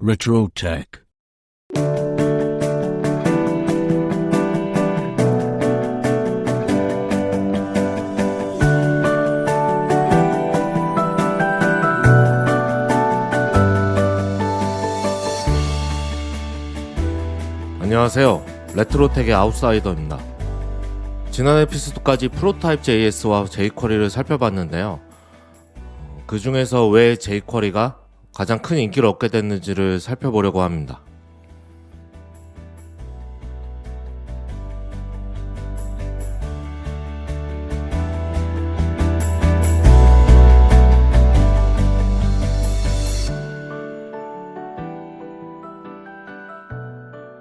Retrotech. 안녕하세요. 레트로텍의 아웃사이더입니다. 지난 에피소드까지 프로타입 JS와 jQuery를 살펴봤는데요. 그 중에서 왜 jQuery가 가장 큰 인기를 얻게 됐는지를 살펴보려고 합니다.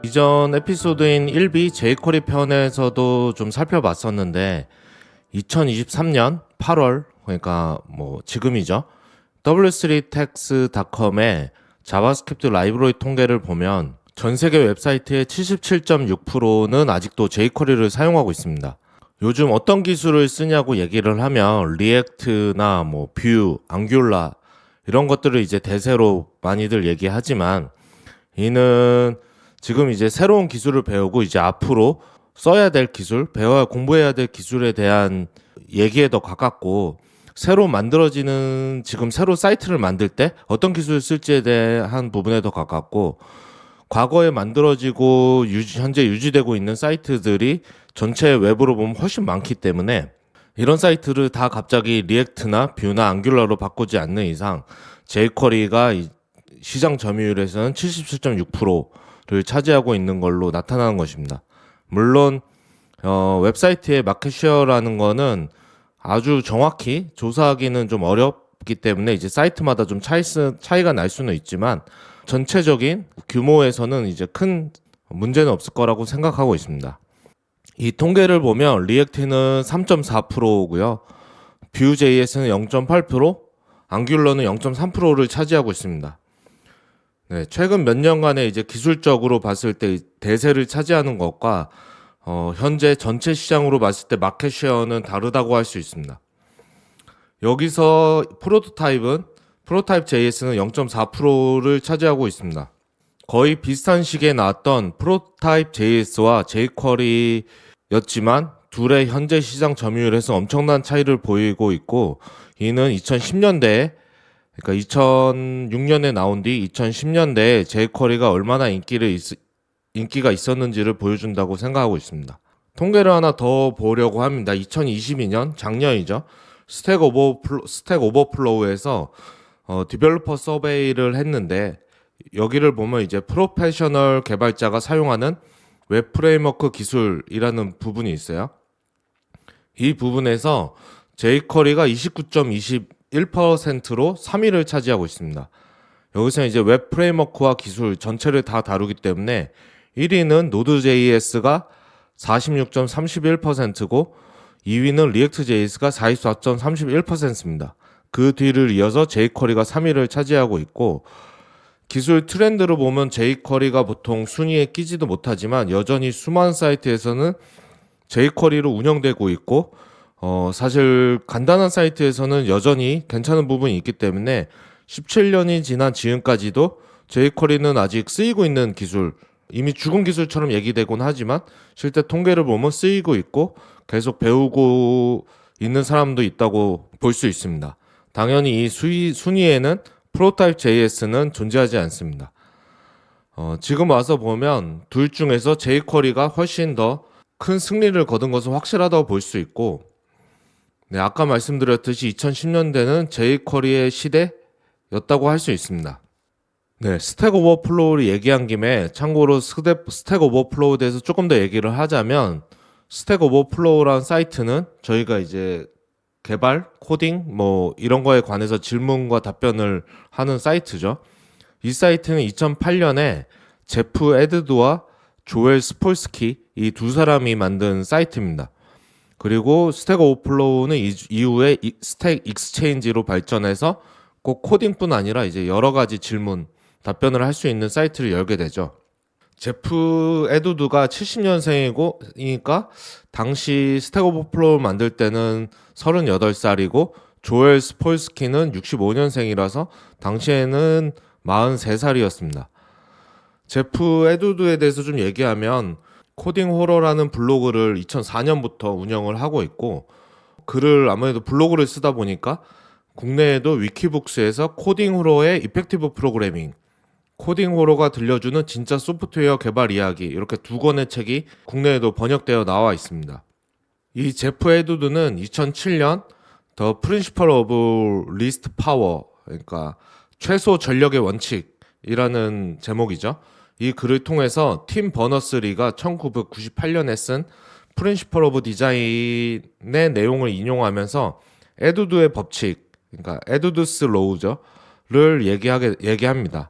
이전 에피소드인 1비 jQuery 편에서도 좀 살펴봤었는데 2023년 8월 그러니까 지금이죠. w3tax.com의 자바스크립트 라이브러리 통계를 보면 전 세계 웹사이트의 77.6%는 아직도 jQuery를 사용하고 있습니다. 요즘 어떤 기술을 쓰냐고 얘기를 하면 리액트나 뷰, 앙귤라 이런 것들을 이제 대세로 많이들 얘기하지만 이는 지금 이제 새로운 기술을 배우고 이제 앞으로 써야 될 기술, 배워야 공부해야 될 기술에 대한 얘기에 더 가깝고 새로 만들어지는 지금 새로 사이트를 만들 때 어떤 기술을 쓸지에 대한 부분에 더 가깝고 과거에 만들어지고 현재 유지되고 있는 사이트들이 전체 웹으로 보면 훨씬 많기 때문에 이런 사이트를 다 갑자기 리액트나 뷰나 앙귤러로 바꾸지 않는 이상 jQuery가 시장 점유율에서는 77.6%를 차지하고 있는 걸로 나타나는 것입니다. 물론 웹사이트의 마켓쉐어라는 거는 아주 정확히 조사하기는 좀 어렵기 때문에 이제 사이트마다 좀 차이가 날 수는 있지만 전체적인 규모에서는 이제 큰 문제는 없을 거라고 생각하고 있습니다. 이 통계를 보면 리액트는 3.4%고요. 뷰.js는 0.8%, 앙귤러는 0.3%를 차지하고 있습니다. 네, 최근 몇 년간의 이제 기술적으로 봤을 때 대세를 차지하는 것과 현재 전체 시장으로 봤을 때 마켓 쉐어는 다르다고 할 수 있습니다. 여기서 프로타입 JS는 0.4%를 차지하고 있습니다. 거의 비슷한 시기에 나왔던 프로타입 JS와 jQuery였지만 둘의 현재 시장 점유율에서 엄청난 차이를 보이고 있고 이는 2010년대에 그러니까 2006년에 나온 뒤 2010년대에 jQuery가 얼마나 인기가 있었는지를 보여준다고 생각하고 있습니다. 통계를 하나 더 보려고 합니다. 2022년 작년이죠. 스택 오버플로우에서 디벨로퍼 서베이를 했는데 여기를 보면 이제 프로페셔널 개발자가 사용하는 웹 프레임워크 기술이라는 부분이 있어요. 이 부분에서 jQuery가 29.21%로 3위를 차지하고 있습니다. 여기서 이제 웹 프레임워크와 기술 전체를 다 다루기 때문에 1위는 Node.js가 46.31%고 2위는 React.js가 44.31%입니다. 그 뒤를 이어서 jQuery가 3위를 차지하고 있고 기술 트렌드로 보면 jQuery가 보통 순위에 끼지도 못하지만 여전히 수많은 사이트에서는 jQuery로 운영되고 있고 사실 간단한 사이트에서는 여전히 괜찮은 부분이 있기 때문에 17년이 지난 지금까지도 jQuery는 아직 쓰이고 있는 기술, 이미 죽은 기술처럼 얘기되곤 하지만 실제 통계를 보면 쓰이고 있고 계속 배우고 있는 사람도 있다고 볼 수 있습니다. 당연히 이 순위에는 프로타입 JS는 존재하지 않습니다. 지금 와서 보면 둘 중에서 jQuery가 훨씬 더 큰 승리를 거둔 것은 확실하다고 볼 수 있고 네, 아까 말씀드렸듯이 2010년대는 jQuery의 시대였다고 할 수 있습니다. 네, 스택 오버플로우를 얘기한 김에 참고로 스택 오버플로우에 대해서 조금 더 얘기를 하자면 스택 오버플로우라는 사이트는 저희가 이제 개발, 코딩 이런 거에 관해서 질문과 답변을 하는 사이트죠. 이 사이트는 2008년에 제프 에드드와 조엘 스폴스키 이 두 사람이 만든 사이트입니다. 그리고 스택 오버플로우는 이후에 스택 익스체인지로 발전해서 꼭 코딩뿐 아니라 이제 여러 가지 질문, 답변을 할 수 있는 사이트를 열게 되죠. 제프 에두드가 70년생이니까 당시 스택 오버플로우를 만들 때는 38살이고 조엘 스폴스키는 65년생이라서 당시에는 43살이었습니다. 제프 에두드에 대해서 좀 얘기하면 코딩 호러라는 블로그를 2004년부터 운영을 하고 있고, 글을 아무래도 블로그를 쓰다 보니까 국내에도 위키북스에서 코딩 호러의 이펙티브 프로그래밍, 코딩 호러가 들려주는 진짜 소프트웨어 개발 이야기, 이렇게 두 권의 책이 국내에도 번역되어 나와 있습니다. 이 제프 에두드는 2007년 The Principle of Least Power, 그러니까 최소 전력의 원칙이라는 제목이죠. 이 글을 통해서 팀 버너스리가 1998년에 쓴 Principle of Design의 내용을 인용하면서 에두드의 법칙, 그러니까 에두드스 로우죠를 얘기합니다.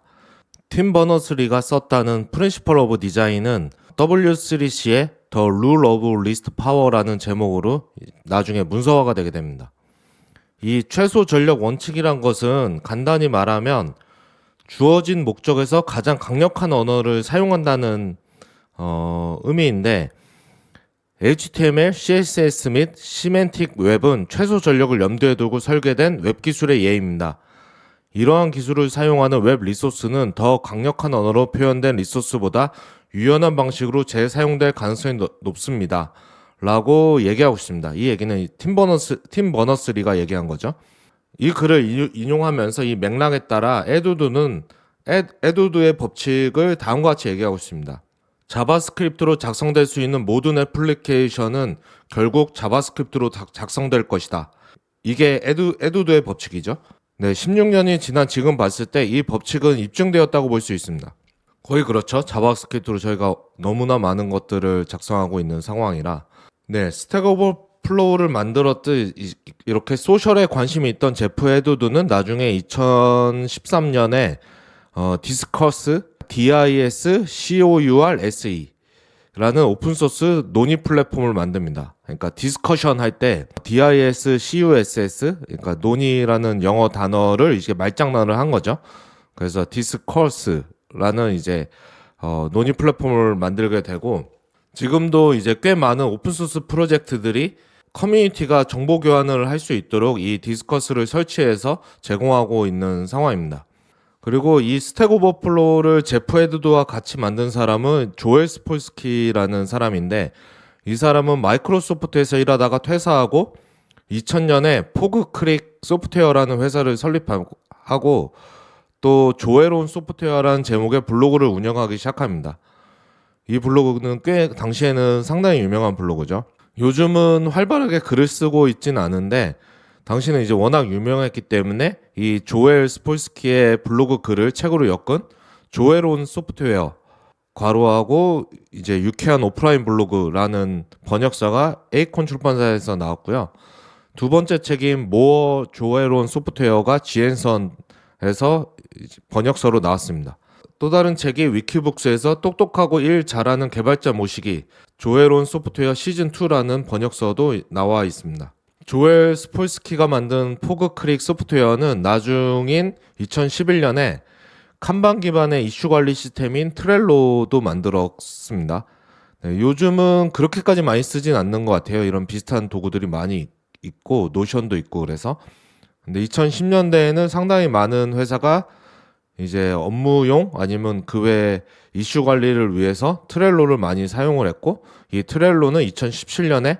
팀 버너스리가 썼다는 Principle of Design은 W3C의 The Rule of Least Power라는 제목으로 나중에 문서화가 되게 됩니다. 이 최소 전력 원칙이란 것은 간단히 말하면 주어진 목적에서 가장 강력한 언어를 사용한다는 의미인데, HTML, CSS 및 시멘틱 웹은 최소 전력을 염두에 두고 설계된 웹 기술의 예입니다. 이러한 기술을 사용하는 웹 리소스는 더 강력한 언어로 표현된 리소스보다 유연한 방식으로 재사용될 가능성이 높습니다. 라고 얘기하고 있습니다. 이 얘기는 팀 버너스리가 얘기한 거죠. 이 글을 인용하면서 이 맥락에 따라 에두드의 법칙을 다음과 같이 얘기하고 있습니다. 자바스크립트로 작성될 수 있는 모든 애플리케이션은 결국 자바스크립트로 작성될 것이다. 이게 에두드의 법칙이죠. 네, 16년이 지난 지금 봤을 때 이 법칙은 입증되었다고 볼 수 있습니다. 거의 그렇죠. 자바스크립트로 저희가 너무나 많은 것들을 작성하고 있는 상황이라. 네, 스택 오버플로우를 만들었듯 이렇게 소셜에 관심이 있던 제프 에두드는 나중에 2013년에 디스커스, DISCOURSE 라는 오픈소스 논의 플랫폼을 만듭니다. 그러니까 디스커션 할 때 DISCUSS, 그러니까 논의라는 영어 단어를 이제 말장난을 한 거죠. 그래서 디스커스라는 이제 논의 플랫폼을 만들게 되고, 지금도 이제 꽤 많은 오픈소스 프로젝트들이 커뮤니티가 정보 교환을 할 수 있도록 이 디스커스를 설치해서 제공하고 있는 상황입니다. 그리고 이 스택 오버플로우를 제프 에두드와 같이 만든 사람은 조엘 스폴스키라는 사람인데, 이 사람은 마이크로소프트에서 일하다가 퇴사하고 2000년에 포그 크릭 소프트웨어라는 회사를 설립하고 또 조엘온 소프트웨어라는 제목의 블로그를 운영하기 시작합니다. 이 블로그는 꽤 당시에는 상당히 유명한 블로그죠. 요즘은 활발하게 글을 쓰고 있진 않은데 당시는 이제 워낙 유명했기 때문에 이 조엘 스폴스키의 블로그 글을 책으로 엮은 조엘온 소프트웨어 괄호하고 이제 유쾌한 오프라인 블로그라는 번역서가 에이콘 출판사에서 나왔고요. 두 번째 책인 모어 조엘온 소프트웨어가 지앤선에서 번역서로 나왔습니다. 또 다른 책이 위키북스에서 똑똑하고 일 잘하는 개발자 모시기 조엘온 소프트웨어 시즌2라는 번역서도 나와 있습니다. 조엘 스폴스키가 만든 포그 크릭 소프트웨어는 나중인 2011년에 칸반 기반의 이슈 관리 시스템인 트렐로도 만들었습니다. 네, 요즘은 그렇게까지 많이 쓰진 않는 것 같아요. 이런 비슷한 도구들이 많이 있고 노션도 있고 그래서. 근데 2010년대에는 상당히 많은 회사가 이제 업무용 아니면 그 외 이슈 관리를 위해서 트렐로를 많이 사용을 했고, 이 트렐로는 2017년에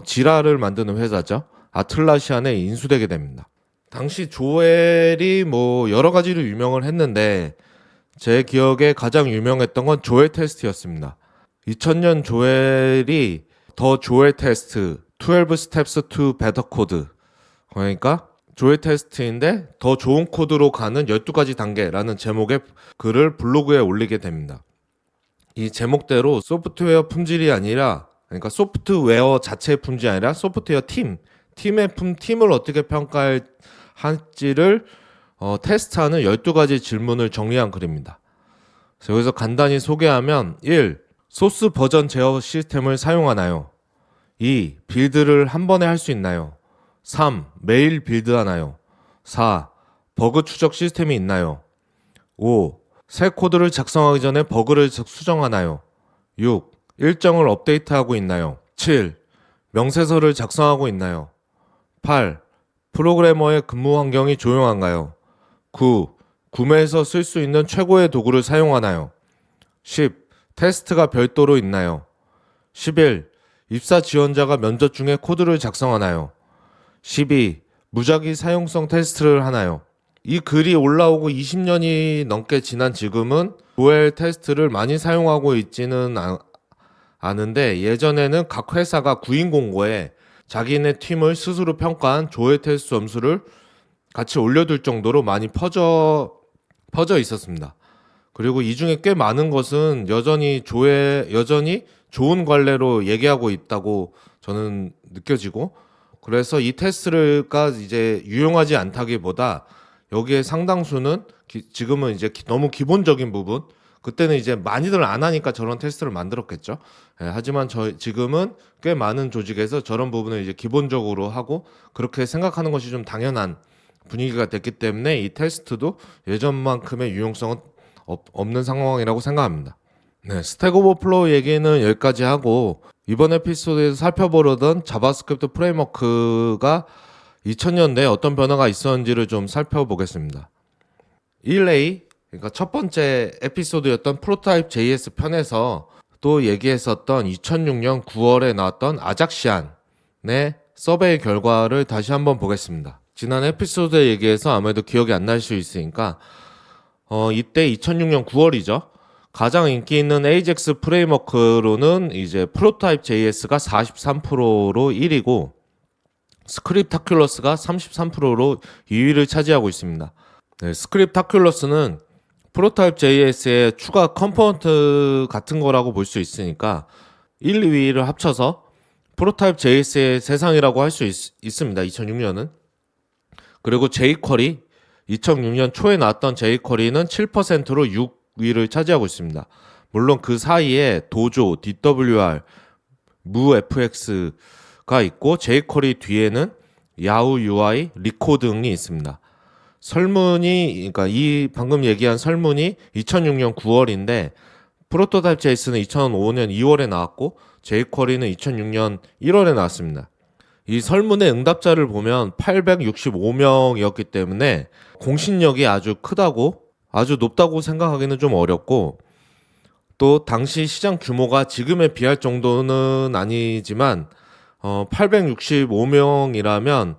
지라를 만드는 회사죠. 아틀라시안에 인수되게 됩니다. 당시 조엘이 뭐 여러 가지로 유명을 했는데 제 기억에 가장 유명했던 건 조엘 테스트였습니다. 2000년 조엘이 더 조엘 테스트 12 Steps to Better Code, 그러니까 조엘 테스트인데 더 좋은 코드로 가는 12가지 단계라는 제목의 글을 블로그에 올리게 됩니다. 이 제목대로 소프트웨어 품질이 아니라, 그러니까 소프트웨어 자체의 품질이 아니라 소프트웨어 팀을 어떻게 평가할지를 테스트하는 12가지 질문을 정리한 글입니다. 그래서 여기서 간단히 소개하면 1. 소스 버전 제어 시스템을 사용하나요? 2. 빌드를 한 번에 할 수 있나요? 3. 매일 빌드하나요? 4. 버그 추적 시스템이 있나요? 5. 새 코드를 작성하기 전에 버그를 수정하나요? 6. 일정을 업데이트하고 있나요? 7. 명세서를 작성하고 있나요? 8. 프로그래머의 근무 환경이 조용한가요? 9. 구매해서 쓸 수 있는 최고의 도구를 사용하나요? 10. 테스트가 별도로 있나요? 11. 입사 지원자가 면접 중에 코드를 작성하나요? 12. 무작위 사용성 테스트를 하나요? 이 글이 올라오고 20년이 넘게 지난 지금은 조엘 테스트를 많이 사용하고 있지는 않은데, 예전에는 각 회사가 구인 공고에 자기네 팀을 스스로 평가한 조엘 테스트 점수를 같이 올려둘 정도로 많이 퍼져 있었습니다. 그리고 이 중에 꽤 많은 것은 여전히 좋은 관례로 얘기하고 있다고 저는 느껴지고, 그래서 이 테스트가 이제 유용하지 않다기보다 여기에 상당수는 지금은 이제 너무 기본적인 부분, 그때는 이제 많이들 안 하니까 저런 테스트를 만들었겠죠. 하지만 지금은 꽤 많은 조직에서 저런 부분을 이제 기본적으로 하고 그렇게 생각하는 것이 좀 당연한 분위기가 됐기 때문에 이 테스트도 예전만큼의 유용성은 없는 상황이라고 생각합니다. 네, 스택 오버플로우 얘기는 여기까지 하고, 이번 에피소드에서 살펴보려던 자바스크립트 프레임워크가 2000년대에 어떤 변화가 있었는지를 좀 살펴보겠습니다. 1A, 그러니까 첫 번째 에피소드였던 프로타입 JS 편에서 또 얘기했었던 2006년 9월에 나왔던 아작시안의 서베이 결과를 다시 한번 보겠습니다. 지난 에피소드에 얘기해서 아무래도 기억이 안 날 수 있으니까 이때 2006년 9월이죠. 가장 인기 있는 AJAX 프레임워크로는 이제 프로타입 JS가 43%로 1위고 스크립타큘러스가 33%로 2위를 차지하고 있습니다. 네, 스크립타큘러스는 프로타입 JS의 추가 컴포넌트 같은 거라고 볼 수 있으니까 1, 2위를 합쳐서 프로타입 JS의 세상이라고 할 수 있습니다. 2006년은. 그리고 jQuery, 2006년 초에 나왔던 jQuery는 7%로 6위를 차지하고 있습니다. 물론 그 사이에 도조, DWR, MuFX가 있고 jQuery 뒤에는 야후 UI, 리코 등이 있습니다. 그러니까 이 방금 얘기한 설문이 2006년 9월인데 프로토타입 JS는 2005년 2월에 나왔고 jQuery는 2006년 1월에 나왔습니다. 이 설문의 응답자를 보면 865명이었기 때문에 공신력이 아주 높다고 생각하기는 좀 어렵고, 또 당시 시장 규모가 지금에 비할 정도는 아니지만 865명이라면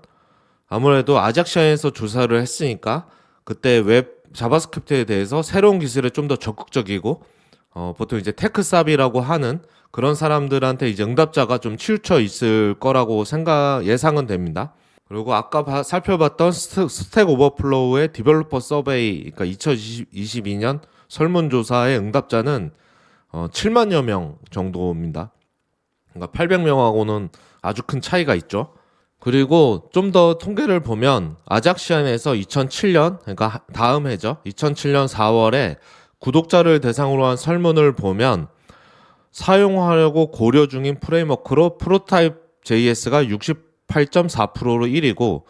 아무래도 아작시안에서 조사를 했으니까 그때 웹 자바스크립트에 대해서 새로운 기술에 좀 더 적극적이고 보통 이제 테크삽이라고 하는 그런 사람들한테 이제 응답자가 좀 치우쳐 있을 거라고 예상은 됩니다. 그리고 아까 살펴봤던 스택 오버플로우의 디벨로퍼 서베이, 그러니까 2022년 설문조사의 응답자는 7만여 명 정도입니다. 그러니까 800명하고는 아주 큰 차이가 있죠. 그리고 좀 더 통계를 보면 아작시안에서 2007년, 그러니까 다음 해죠. 2007년 4월에 구독자를 대상으로 한 설문을 보면 사용하려고 고려 중인 프레임워크로 프로타입 JS가 68.4%로 1위고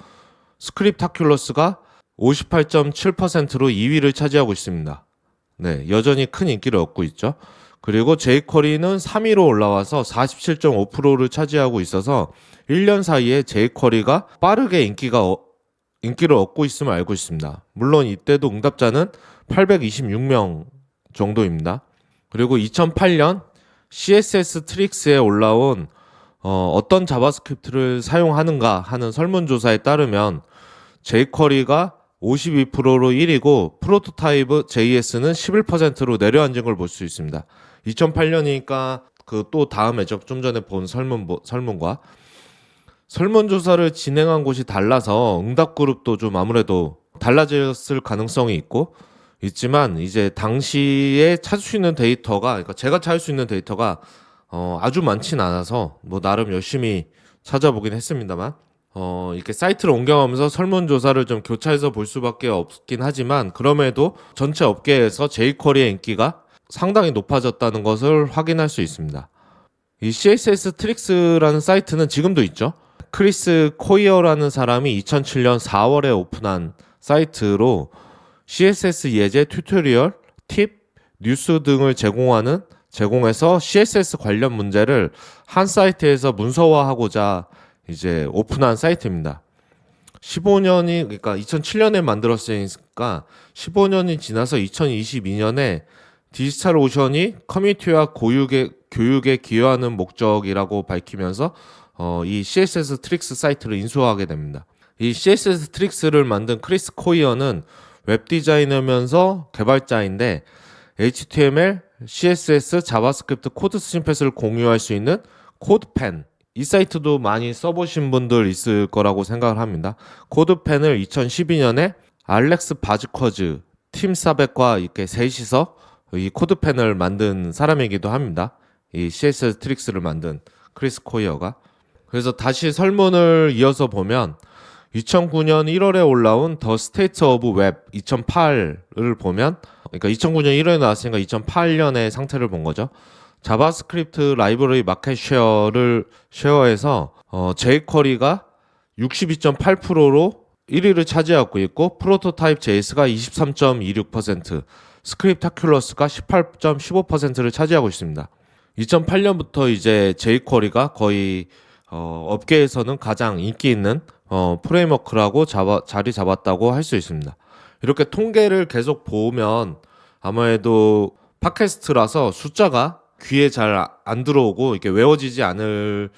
스크립타큘러스가 58.7%로 2위를 차지하고 있습니다. 네, 여전히 큰 인기를 얻고 있죠. 그리고 jQuery는 3위로 올라와서 47.5%를 차지하고 있어서 1년 사이에 jQuery가 빠르게 인기를 얻고 있음을 알고 있습니다. 물론 이때도 응답자는 826명 정도입니다. 그리고 2008년 CSS 트릭스에 올라온 어떤 자바스크립트를 사용하는가 하는 설문조사에 따르면 jQuery가 52%로 1위고 프로토타입 JS는 11%로 내려앉은 걸 볼 수 있습니다. 2008년이니까 그 또 다음 해죠. 좀 전에 본 설문과 설문조사를 진행한 곳이 달라서 응답 그룹도 좀 아무래도 달라졌을 가능성이 있지만 이제 당시에 찾을 수 있는 데이터가, 그러니까 제가 찾을 수 있는 데이터가 아주 많진 않아서 뭐 나름 열심히 찾아보긴 했습니다만 이렇게 사이트를 옮겨가면서 설문조사를 좀 교차해서 볼 수밖에 없긴 하지만, 그럼에도 전체 업계에서 jQuery의 인기가 상당히 높아졌다는 것을 확인할 수 있습니다. 이 CSS 트릭스라는 사이트는 지금도 있죠. 크리스 코이어라는 사람이 2007년 4월에 오픈한 사이트로 CSS 예제, 튜토리얼, 팁, 뉴스 등을 제공해서 CSS 관련 문제를 한 사이트에서 문서화하고자 이제 오픈한 사이트입니다. 그러니까 2007년에 만들었으니까 15년이 지나서 2022년에 디지털 오션이 커뮤니티와 교육에 기여하는 목적이라고 밝히면서 이 CSS 트릭스 사이트를 인수하게 됩니다. 이 CSS 트릭스를 만든 크리스 코이어는 웹 디자이너면서 개발자인데 HTML, CSS, 자바스크립트 코드 스니펫을 공유할 수 있는 코드펜, 이 사이트도 많이 써보신 분들 있을 거라고 생각을 합니다. 코드펜을 2012년에 알렉스 바즈커즈, 팀 사백과 이렇게 셋이서 이 코드펜을 만든 사람이기도 합니다. 이 CSS 트릭스를 만든 크리스 코이어가. 그래서 다시 설문을 이어서 보면 2009년 1월에 올라온 더 스테이트 오브 웹 2008을 보면, 그러니까 2009년 1월에 나왔으니까 2008년의 상태를 본 거죠. 자바스크립트 라이브러리 마켓 쉐어에서 jQuery가 62.8%로 1위를 차지하고 있고, 프로토타입 JS가 23.26%, 스크립타큘러스가 18.15%를 차지하고 있습니다. 2008년부터 이제 jQuery가 거의 업계에서는 가장 인기 있는 프레임워크라고 자리 잡았다고 할 수 있습니다. 이렇게 통계를 계속 보면 아무래도 팟캐스트라서 숫자가 귀에 잘 안 들어오고 이렇게 외워지지 않을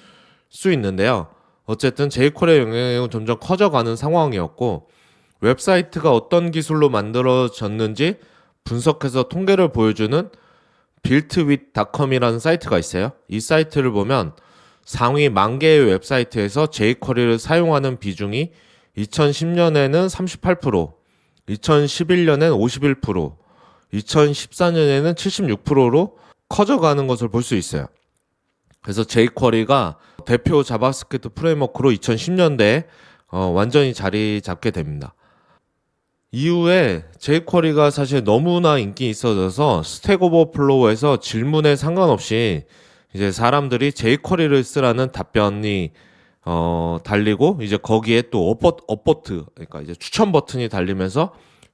수 있는데요. 어쨌든 jQuery의 영향력은 점점 커져가는 상황이었고, 웹사이트가 어떤 기술로 만들어졌는지 분석해서 통계를 보여주는 builtwith.com이라는 사이트가 있어요. 이 사이트를 보면 상위 10,000개의 웹사이트에서 jQuery를 사용하는 비중이 2010년에는 38%, 2011년에는 51%, 2014년에는 76%로 커져가는 것을 볼 수 있어요. 그래서 jQuery가 대표 자바스크립트 프레임워크로 2010년대에 완전히 자리 잡게 됩니다. 이후에 jQuery가 사실 너무나 인기 있어져서 스택 오버플로우에서 질문에 상관없이 이제 사람들이 jQuery를 쓰라는 답변이 달리고, 이제 거기에 또 업보트, 그러니까 이제 추천 버튼이 달리면서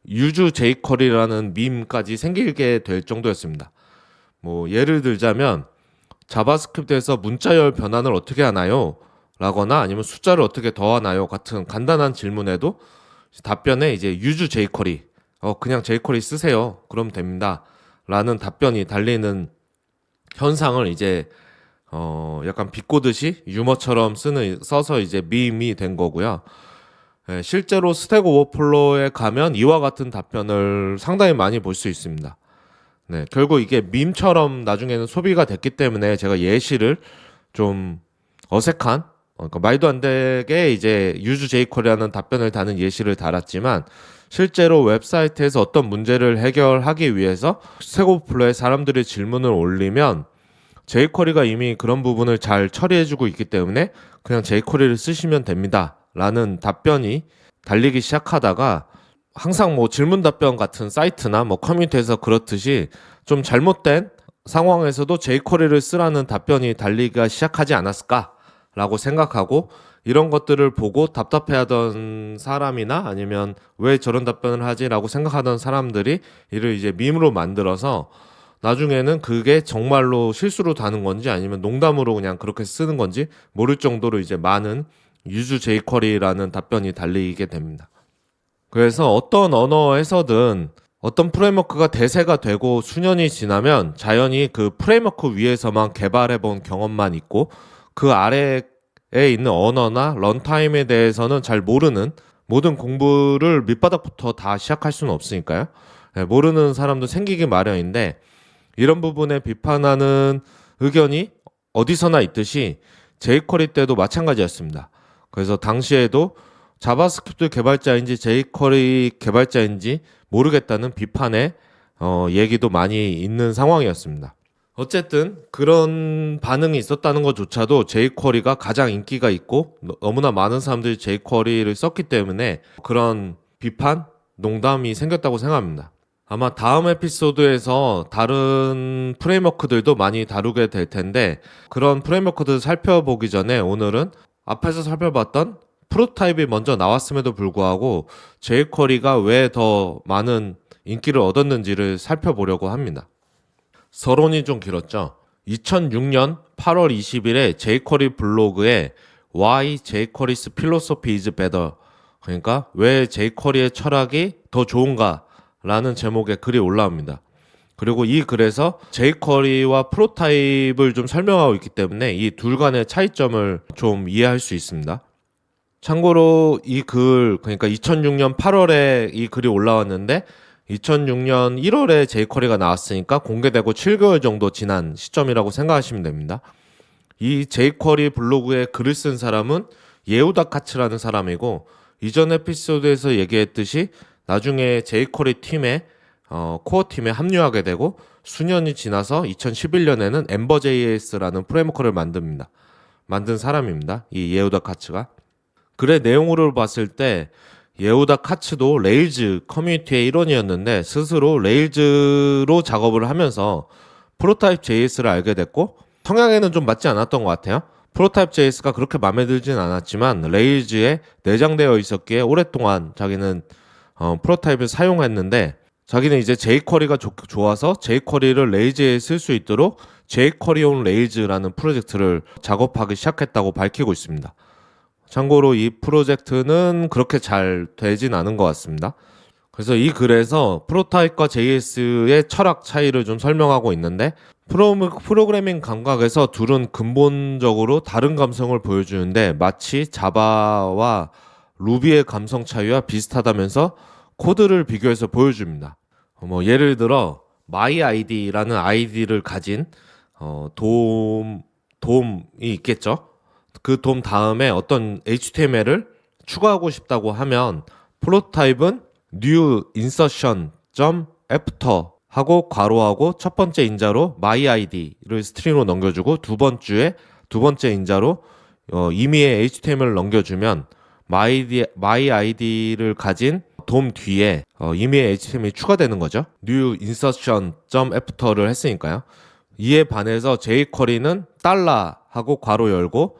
use jQuery라는 밈까지 생기게 될 정도였습니다. 뭐 예를 들자면 자바스크립트에서 문자열 변환을 어떻게 하나요? 라거나 아니면 숫자를 어떻게 더하나요? 같은 간단한 질문에도 답변에 이제 use jQuery, 그냥 jQuery 쓰세요. 그럼 됩니다. 라는 답변이 달리는 현상을 이제 약간 비꼬듯이 유머처럼 써서 이제 밈이 된 거고요. 실제로 스택 오버플로우에 가면 이와 같은 답변을 상당히 많이 볼 수 있습니다. 네, 결국 이게 밈처럼 나중에는 소비가 됐기 때문에 제가 예시를 좀 어색한, 그러니까 말도 안 되게 이제 use jQuery라는 답변을 다는 예시를 달았지만, 실제로 웹사이트에서 어떤 문제를 해결하기 위해서 스택 오버플로우에 사람들이 질문을 올리면 jQuery가 이미 그런 부분을 잘 처리해주고 있기 때문에 그냥 jQuery를 쓰시면 됩니다 라는 답변이 달리기 시작하다가, 항상 뭐 질문 답변 같은 사이트나 뭐 커뮤니티에서 그렇듯이 좀 잘못된 상황에서도 jQuery를 쓰라는 답변이 달리기가 시작하지 않았을까라고 생각하고, 이런 것들을 보고 답답해하던 사람이나 아니면 왜 저런 답변을 하지라고 생각하던 사람들이 이를 이제 밈으로 만들어서 나중에는 그게 정말로 실수로 다는 건지 아니면 농담으로 그냥 그렇게 쓰는 건지 모를 정도로 이제 많은 use jQuery라는 답변이 달리게 됩니다. 그래서 어떤 언어에서든 어떤 프레임워크가 대세가 되고 수년이 지나면 자연히 그 프레임워크 위에서만 개발해 본 경험만 있고, 그 아래에 있는 언어나 런타임에 대해서는 잘 모르는, 모든 공부를 밑바닥부터 다 시작할 수는 없으니까요. 모르는 사람도 생기기 마련인데, 이런 부분에 비판하는 의견이 어디서나 있듯이 jQuery 때도 마찬가지였습니다. 그래서 당시에도 자바스크립트 개발자인지 jQuery 개발자인지 모르겠다는 비판의 얘기도 많이 있는 상황이었습니다. 어쨌든 그런 반응이 있었다는 것조차도 jQuery가 가장 인기가 있고 너무나 많은 사람들이 jQuery를 썼기 때문에 그런 비판, 농담이 생겼다고 생각합니다. 아마 다음 에피소드에서 다른 프레임워크들도 많이 다루게 될 텐데, 그런 프레임워크들을 살펴보기 전에 오늘은 앞에서 살펴봤던 프로토타입이 먼저 나왔음에도 불구하고 jQuery가 왜 더 많은 인기를 얻었는지를 살펴보려고 합니다. 서론이 좀 길었죠. 2006년 8월 20일에 jQuery 블로그에 Why jQuery's philosophy is better, 그러니까 왜 jQuery의 철학이 더 좋은가 라는 제목의 글이 올라옵니다. 그리고 이 글에서 jQuery와 프로타입을 좀 설명하고 있기 때문에 이 둘 간의 차이점을 좀 이해할 수 있습니다. 참고로 이 글, 그러니까 2006년 8월에 이 글이 올라왔는데 2006년 1월에 jQuery가 나왔으니까 공개되고 7개월 정도 지난 시점이라고 생각하시면 됩니다. 이 jQuery 블로그에 글을 쓴 사람은 예우다 카츠라는 사람이고, 이전 에피소드에서 얘기했듯이 나중에 jQuery 팀에 코어 팀에 합류하게 되고 수년이 지나서 2011년에는 엠버JS라는 프레임워크를 만든 사람입니다. 이 예우다 카츠가. 글의 내용으로 봤을 때 예우다 카츠도 레일즈 커뮤니티의 일원이었는데 스스로 레일즈로 작업을 하면서 프로타입 JS를 알게 됐고, 성향에는 좀 맞지 않았던 것 같아요. 프로타입 JS가 그렇게 마음에 들진 않았지만 레일즈에 내장되어 있었기에 오랫동안 자기는 프로타입을 사용했는데, 자기는 이제 jQuery가 좋아서 jQuery를 레일즈에 쓸 수 있도록 jQuery on Rails라는 프로젝트를 작업하기 시작했다고 밝히고 있습니다. 참고로 이 프로젝트는 그렇게 잘 되진 않은 것 같습니다. 그래서 이 글에서 프로타입과 JS의 철학 차이를 좀 설명하고 있는데, 프로그래밍 감각에서 둘은 근본적으로 다른 감성을 보여주는데 마치 자바와 루비의 감성 차이와 비슷하다면서 코드를 비교해서 보여줍니다. 예를 들어 myID라는 아이디를 가진 돔이 있겠죠. 그 돔 다음에 어떤 HTML을 추가하고 싶다고 하면 프로타입은 new insertion after 하고 괄호하고 첫 번째 인자로 myID를 스트링으로 넘겨주고 두 번째 인자로 임의의 HTML을 넘겨주면 myID를 가진 돔 뒤에 임의의 HTML이 추가되는 거죠. new insertion after를 했으니까요. 이에 반해서 jQuery는 달러 하고 괄호 열고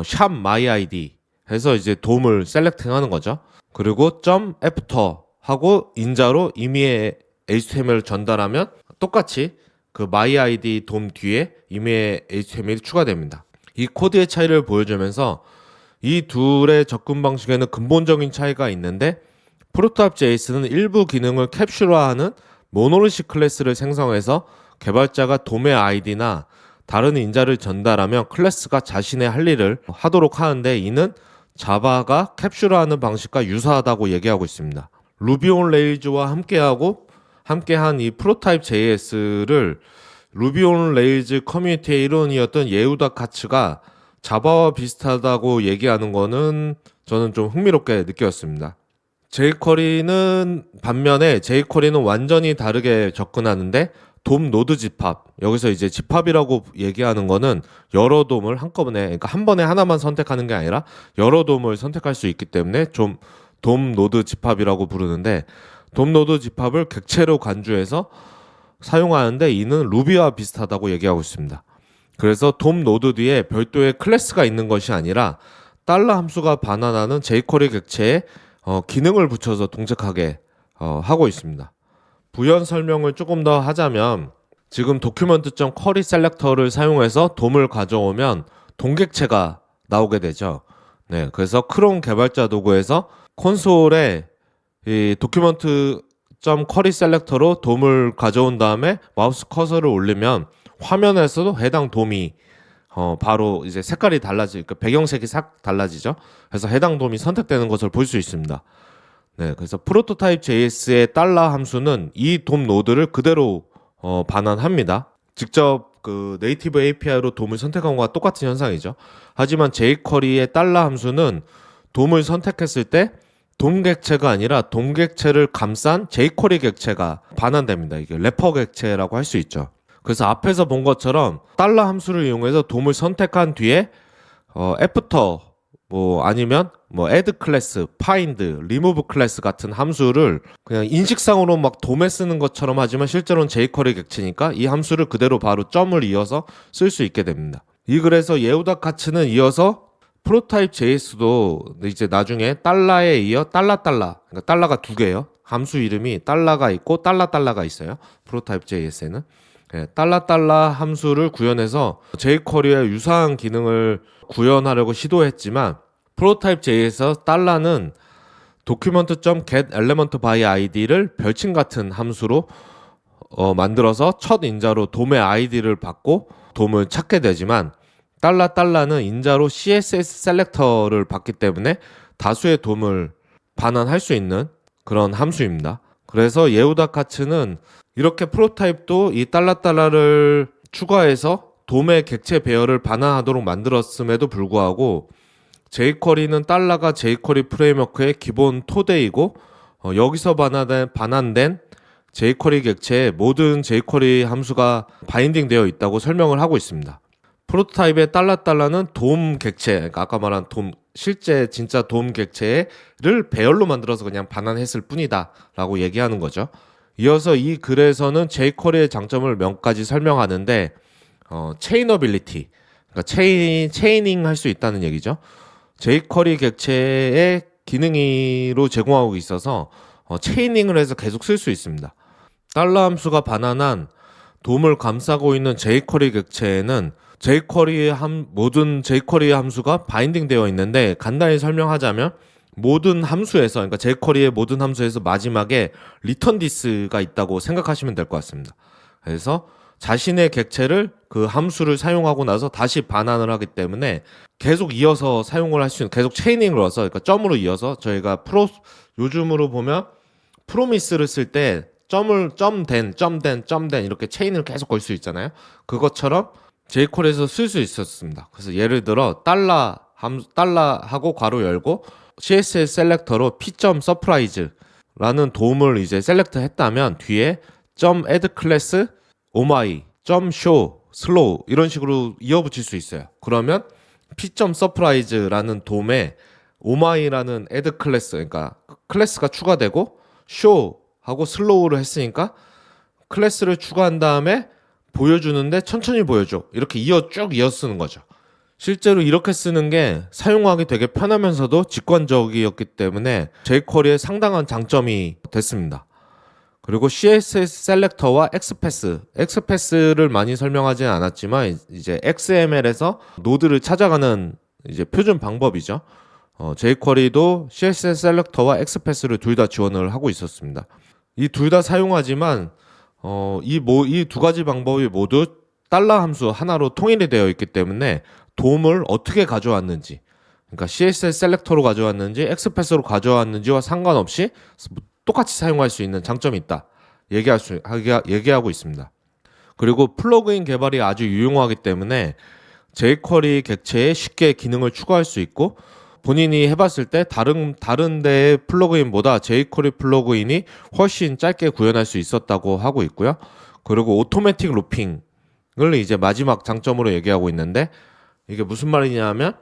샵 myID 해서 이제 돔을 셀렉팅하는 거죠. 그리고 .after 하고 인자로 임의의 HTML을 전달하면 똑같이 그 myID 돔 뒤에 임의의 HTML이 추가됩니다. 이 코드의 차이를 보여주면서 이 둘의 접근 방식에는 근본적인 차이가 있는데, 프로타입 JS는 일부 기능을 캡슐화하는 모노리식 클래스를 생성해서 개발자가 돔의 아이디나 다른 인자를 전달하면 클래스가 자신의 할 일을 하도록 하는데, 이는 자바가 캡슐화하는 방식과 유사하다고 얘기하고 있습니다. 루비 온 레일즈와 함께한 이 프로타입 JS를 루비 온 레일즈 커뮤니티의 일원이었던 예우다 카츠가 자바와 비슷하다고 얘기하는 거는 저는 좀 흥미롭게 느꼈습니다. 반면에 jQuery는 완전히 다르게 접근하는데, 돔 노드 집합, 여기서 이제 집합이라고 얘기하는 거는 여러 돔을 한꺼번에, 그러니까 한 번에 하나만 선택하는 게 아니라 여러 돔을 선택할 수 있기 때문에 좀 돔 노드 집합이라고 부르는데, 돔 노드 집합을 객체로 간주해서 사용하는데 이는 루비와 비슷하다고 얘기하고 있습니다. 그래서 돔 노드 뒤에 별도의 클래스가 있는 것이 아니라 달러 함수가 반환하는 jQuery 객체에 기능을 붙여서 동작하게 하고 있습니다. 부연 설명을 조금 더 하자면, 지금 document.query 셀렉터를 사용해서 돔을 가져오면 돔객체가 나오게 되죠. 네, 그래서 크롬 개발자 도구에서 콘솔에 이 document.query 셀렉터로 돔을 가져온 다음에 마우스 커서를 올리면 화면에서도 해당 돔이 바로 이제 색깔이 그러니까 배경색이 싹 달라지죠. 그래서 해당 돔이 선택되는 것을 볼 수 있습니다. 네, 그래서 프로토타입 JS의 달러 함수는 이 돔 노드를 그대로 반환합니다. 직접 그 네이티브 API로 돔을 선택한 것과 똑같은 현상이죠. 하지만 jQuery의 달러 함수는 돔을 선택했을 때 돔 객체가 아니라 돔 객체를 감싼 jQuery 객체가 반환됩니다. 이게 래퍼 객체라고 할 수 있죠. 그래서 앞에서 본 것처럼 달러 함수를 이용해서 돔을 선택한 뒤에 after 아니면 add 클래스, find, remove 클래스 같은 함수를 그냥 인식상으로 막 돔에 쓰는 것처럼 하지만 실제로는 jQuery 객체니까 이 함수를 그대로 바로 점을 이어서 쓸 수 있게 됩니다. 이 글에서 예우다 카츠는 이어서 프로타입 JS도 이제 나중에 달러에 이어 그러니까 달러가 두 개예요. 함수 이름이 달러가 있고 달러가 있어요. 프로타입 JS에는. 네, 달러 함수를 구현해서 jQuery와 유사한 기능을 구현하려고 시도했지만, 프로타입 JS에서 달러는 document.getElementById를 별칭 같은 함수로 만들어서 첫 인자로 돔의 아이디를 받고 돔을 찾게 되지만 달러는 인자로 CSS 셀렉터를 받기 때문에 다수의 돔을 반환할 수 있는 그런 함수입니다. 그래서 예후다 카츠는 이렇게 프로타입도 이 달러를 추가해서 돔의 객체 배열을 반환하도록 만들었음에도 불구하고 jQuery는 달러가 jQuery 프레임워크의 기본 토대이고 여기서 반환된 jQuery 객체에 모든 jQuery 함수가 바인딩 되어 있다고 설명을 하고 있습니다. 프로토타입의 달러는 돔 객체, 그러니까 아까 말한 실제 진짜 돔 객체를 배열로 만들어서 그냥 반환했을 뿐이다 라고 얘기하는 거죠. 이어서 이 글에서는 jQuery의 장점을 몇 가지 설명하는데 체인어빌리티, 그러니까 체이닝 할 수 있다는 얘기죠. jQuery 객체의 기능으로 제공하고 있어서 체이닝을 해서 계속 쓸 수 있습니다. 달러 함수가 반환한 돔을 감싸고 있는 jQuery 객체에는 모든 jQuery 함수가 바인딩 되어 있는데 간단히 설명하자면 모든 함수에서, 그러니까 jQuery의 모든 함수에서 마지막에 return this가 있다고 생각하시면 될 것 같습니다. 그래서 자신의 객체를 그 함수를 사용하고 나서 다시 반환을 하기 때문에 계속 이어서 사용을 할 수 있는, 계속 체이닝을 넣어서, 그러니까 점으로 이어서 저희가 요즘으로 보면 프로미스를 쓸 때 점된 이렇게 체인을 계속 걸 수 있잖아요. 그것처럼 jQuery에서 쓸 수 있었습니다. 그래서 예를 들어 달러하고 괄호 열고 CSS 셀렉터로 p.surprise라는 도움을 이제 셀렉트 했다면 뒤에 .add class omy, .show, slow 이런 식으로 이어붙일 수 있어요. 그러면 p.surprise라는 도움에 omy라는 add class, 그러니까 클래스가 추가되고 show하고 slow를 했으니까 클래스를 추가한 다음에 보여주는데 천천히 보여줘. 이렇게 쭉 이어 쓰는 거죠. 실제로 이렇게 쓰는 게 사용하기 되게 편하면서도 직관적이었기 때문에 jQuery의 상당한 장점이 됐습니다. 그리고 CSS 셀렉터와 엑스패스를 많이 설명하지는 않았지만 이제 XML에서 노드를 찾아가는 이제 표준 방법이죠. jQuery도 CSS 셀렉터와 엑스패스를 둘 다 지원을 하고 있었습니다. 이 둘 다 사용하지만 이 두 가지 방법이 모두 달러 함수 하나로 통일이 되어 있기 때문에 돔을 어떻게 가져왔는지, 그러니까 CSS 셀렉터로 가져왔는지 엑스패스로 가져왔는지와 상관없이 똑같이 사용할 수 있는 장점이 있다 얘기하고 있습니다. 그리고 플러그인 개발이 아주 유용하기 때문에 jQuery 객체에 쉽게 기능을 추가할 수 있고 본인이 해봤을 때 다른 데의 플러그인보다 jQuery 플러그인이 훨씬 짧게 구현할 수 있었다고 하고 있고요. 그리고 오토매틱 루핑을 이제 마지막 장점으로 얘기하고 있는데 이게 무슨 말이냐면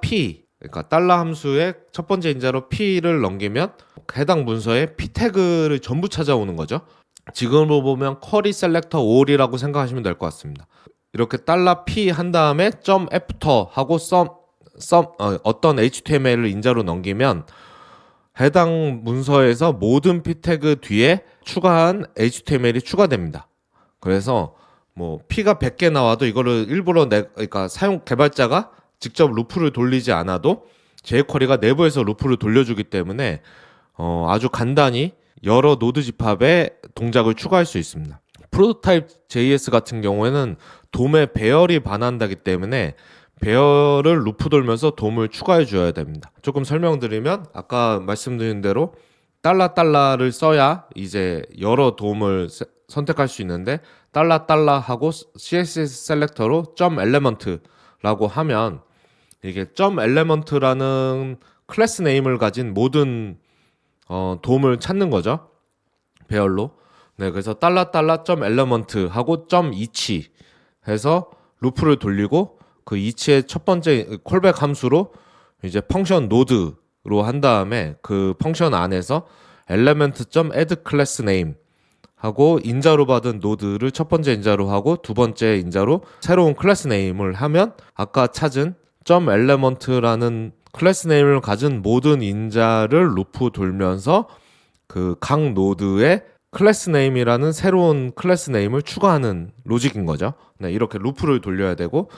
$p, 그러니까 달러 함수의 첫 번째 인자로 p를 넘기면 해당 문서에 p 태그를 전부 찾아오는 거죠. 지금으로 보면 쿼리 셀렉터 all이라고 생각하시면 될 것 같습니다. 이렇게 $p 한 다음에 .after 하고 어떤 HTML을 인자로 넘기면 해당 문서에서 모든 p 태그 뒤에 추가한 HTML이 추가됩니다. 그래서 뭐 p가 100개 나와도 이거를 일부러 그러니까 개발자가 직접 루프를 돌리지 않아도 jQuery가 내부에서 루프를 돌려주기 때문에 아주 간단히 여러 노드 집합에 동작을 추가할 수 있습니다. 프로토타입 JS 같은 경우에는 돔의 배열이 반환되기 때문에 배열을 루프 돌면서 돔을 추가해 줘야 됩니다. 조금 설명드리면 아까 말씀드린 대로 달러를 써야 이제 여러 돔을 선택할 수 있는데 달러하고 CSS 셀렉터로 .element라고 하면 이게 .element라는 클래스 네임을 가진 모든 돔을 찾는 거죠. 배열로. 네, 그래서 $.element 하고 .each 해서 루프를 돌리고 그 each의 첫 번째 콜백 함수로 이제 펑션 노드로 한 다음에 그 펑션 안에서 element.add class name 하고 인자로 받은 노드를 첫 번째 인자로 하고 두 번째 인자로 새로운 클래스 네임을 하면 아까 찾은 .element라는 클래스 네임을 가진 모든 인자를 루프 돌면서 그 각 노드에 클래스 네임이라는 새로운 클래스 네임을 추가하는 로직인 거죠. 네, 이렇게 루프를 돌려야 되고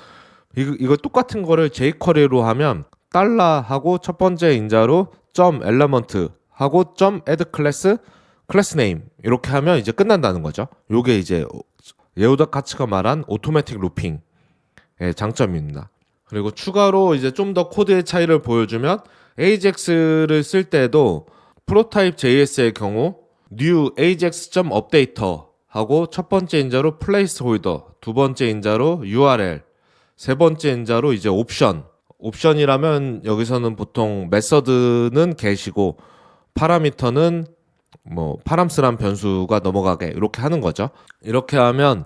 이거 똑같은 거를 jQuery로 하면 달러하고 첫 번째 인자로 .element 하고 .add class 클래스 네임 이렇게 하면 이제 끝난다는 거죠. 요게 이제 예우다 카츠가 말한 오토매틱 루핑의 장점입니다. 그리고 추가로 이제 좀 더 코드의 차이를 보여주면 AJAX를 쓸 때도 프로타입 JS의 경우 new ajax.updater 하고 첫 번째 인자로 placeholder, 두 번째 인자로 URL, 세 번째 인자로 이제 옵션이라면 여기서는 보통 메서드는 get이고 파라미터는 뭐 파람스란 변수가 넘어가게 이렇게 하는 거죠. 이렇게 하면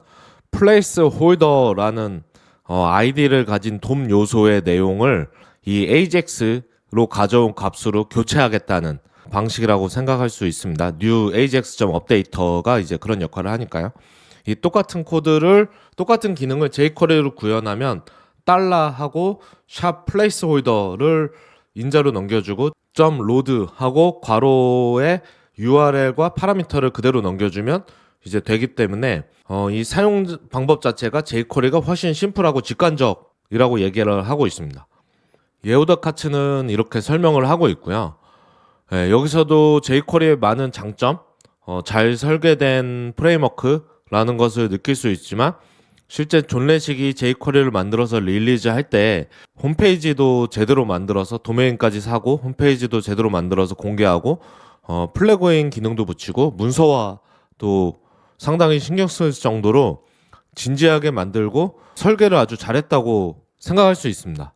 placeholder라는 아이디를 가진 돔 요소의 내용을 이 AJAX로 가져온 값으로 교체하겠다는 방식이라고 생각할 수 있습니다. new ajax.updater가 이제 그런 역할을 하니까요. 이 똑같은 코드를 똑같은 기능을 jQuery로 구현하면 달러하고 샵 placeholder를 인자로 넘겨주고 .load 하고 괄호에 URL과 파라미터를 그대로 넘겨주면 이제 되기 때문에 이 사용 방법 자체가 jQuery가 훨씬 심플하고 직관적이라고 얘기를 하고 있습니다. 예우다 카츠는 이렇게 설명을 하고 있고요. 여기서도 jQuery의 많은 장점, 잘 설계된 프레임워크라는 것을 느낄 수 있지만 실제 존 레식이 jQuery를 만들어서 릴리즈할 때 홈페이지도 제대로 만들어서 도메인까지 사고 홈페이지도 제대로 만들어서 공개하고 플래그인 기능도 붙이고 문서화도 상당히 신경 쓸 정도로 진지하게 만들고 설계를 아주 잘했다고 생각할 수 있습니다.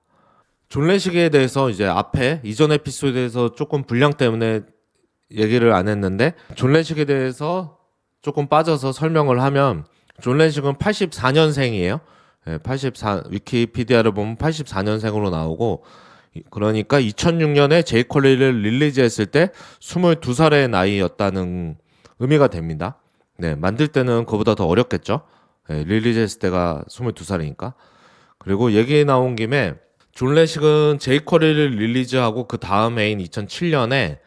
존 레식에 대해서 이제 앞에 이전 에피소드에서 조금 분량 때문에 얘기를 안 했는데 존 레식에 대해서 조금 빠져서 설명을 하면 존 레식은 84년생이에요. 위키피디아를 보면 84년생으로 나오고 그러니까 2006년에 jQuery를 릴리즈했을 때 22살의 나이였다는 의미가 됩니다. 네, 만들 때는 그보다 더 어렸겠죠. 릴리즈했을 때가 22살이니까. 그리고 얘기 나온 김에 존 레식은 jQuery를 릴리즈하고 그 다음 해인 2007년에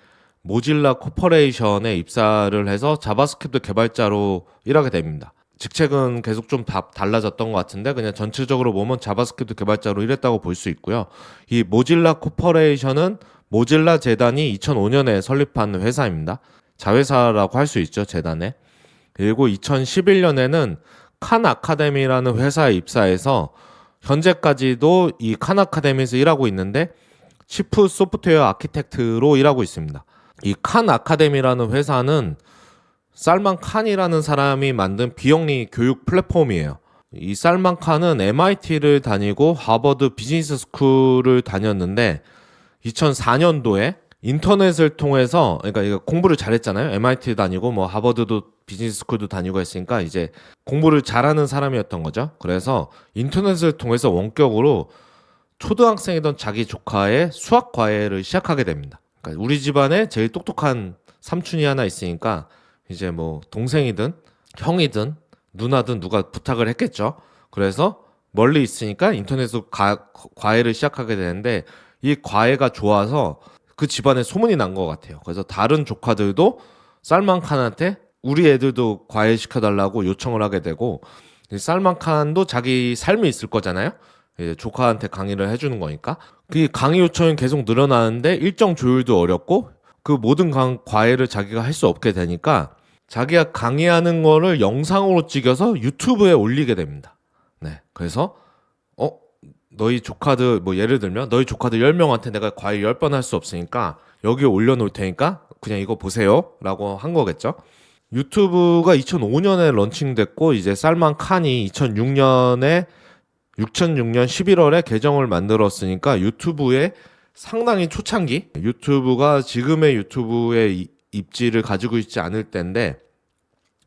모질라 코퍼레이션에 입사를 해서 자바스크립트 개발자로 일하게 됩니다. 직책은 계속 좀 달라졌던 것 같은데 그냥 전체적으로 보면 자바스크립트 개발자로 일했다고 볼 수 있고요. 이 모질라 코퍼레이션은 모질라 재단이 2005년에 설립한 회사입니다. 자회사라고 할 수 있죠, 재단에. 그리고 2011년에는 칸 아카데미라는 회사에 입사해서 현재까지도 이 칸 아카데미에서 일하고 있는데 치프 소프트웨어 아키텍트로 일하고 있습니다. 이 칸 아카데미라는 회사는 살만 칸이라는 사람이 만든 비영리 교육 플랫폼이에요. 이 살만 칸은 MIT를 다니고 하버드 비즈니스 스쿨을 다녔는데 2004년도에 인터넷을 통해서 그러니까 공부를 잘했잖아요. MIT 다니고 뭐 하버드도 비즈니스 스쿨도 다니고 했으니까 이제 공부를 잘하는 사람이었던 거죠. 그래서 인터넷을 통해서 원격으로 초등학생이던 자기 조카의 수학 과외를 시작하게 됩니다. 그러니까 우리 집안에 제일 똑똑한 삼촌이 하나 있으니까 이제 뭐 동생이든 형이든 누나든 누가 부탁을 했겠죠. 그래서 멀리 있으니까 인터넷으로 과외를 시작하게 되는데 이 과외가 좋아서 그 집안에 소문이 난 것 같아요. 그래서 다른 조카들도 살만 칸한테 우리 애들도 과외 시켜달라고 요청을 하게 되고 살만 칸도 자기 삶이 있을 거잖아요. 이제 조카한테 강의를 해주는 거니까 그 강의 요청이 계속 늘어나는데 일정 조율도 어렵고 그 모든 과외를 자기가 할 수 없게 되니까 자기가 강의하는 거를 영상으로 찍어서 유튜브에 올리게 됩니다. 네, 그래서 너희 조카들 뭐 예를 들면 너희 조카들 10명한테 내가 과외 10번 할 수 없으니까 여기에 올려놓을 테니까 그냥 이거 보세요 라고 한 거겠죠. 유튜브가 2005년에 런칭됐고 이제 살만 칸이 2006년 11월에 계정을 만들었으니까 유튜브에 상당히 초창기 유튜브가 지금의 유튜브의 입지를 가지고 있지 않을 때인데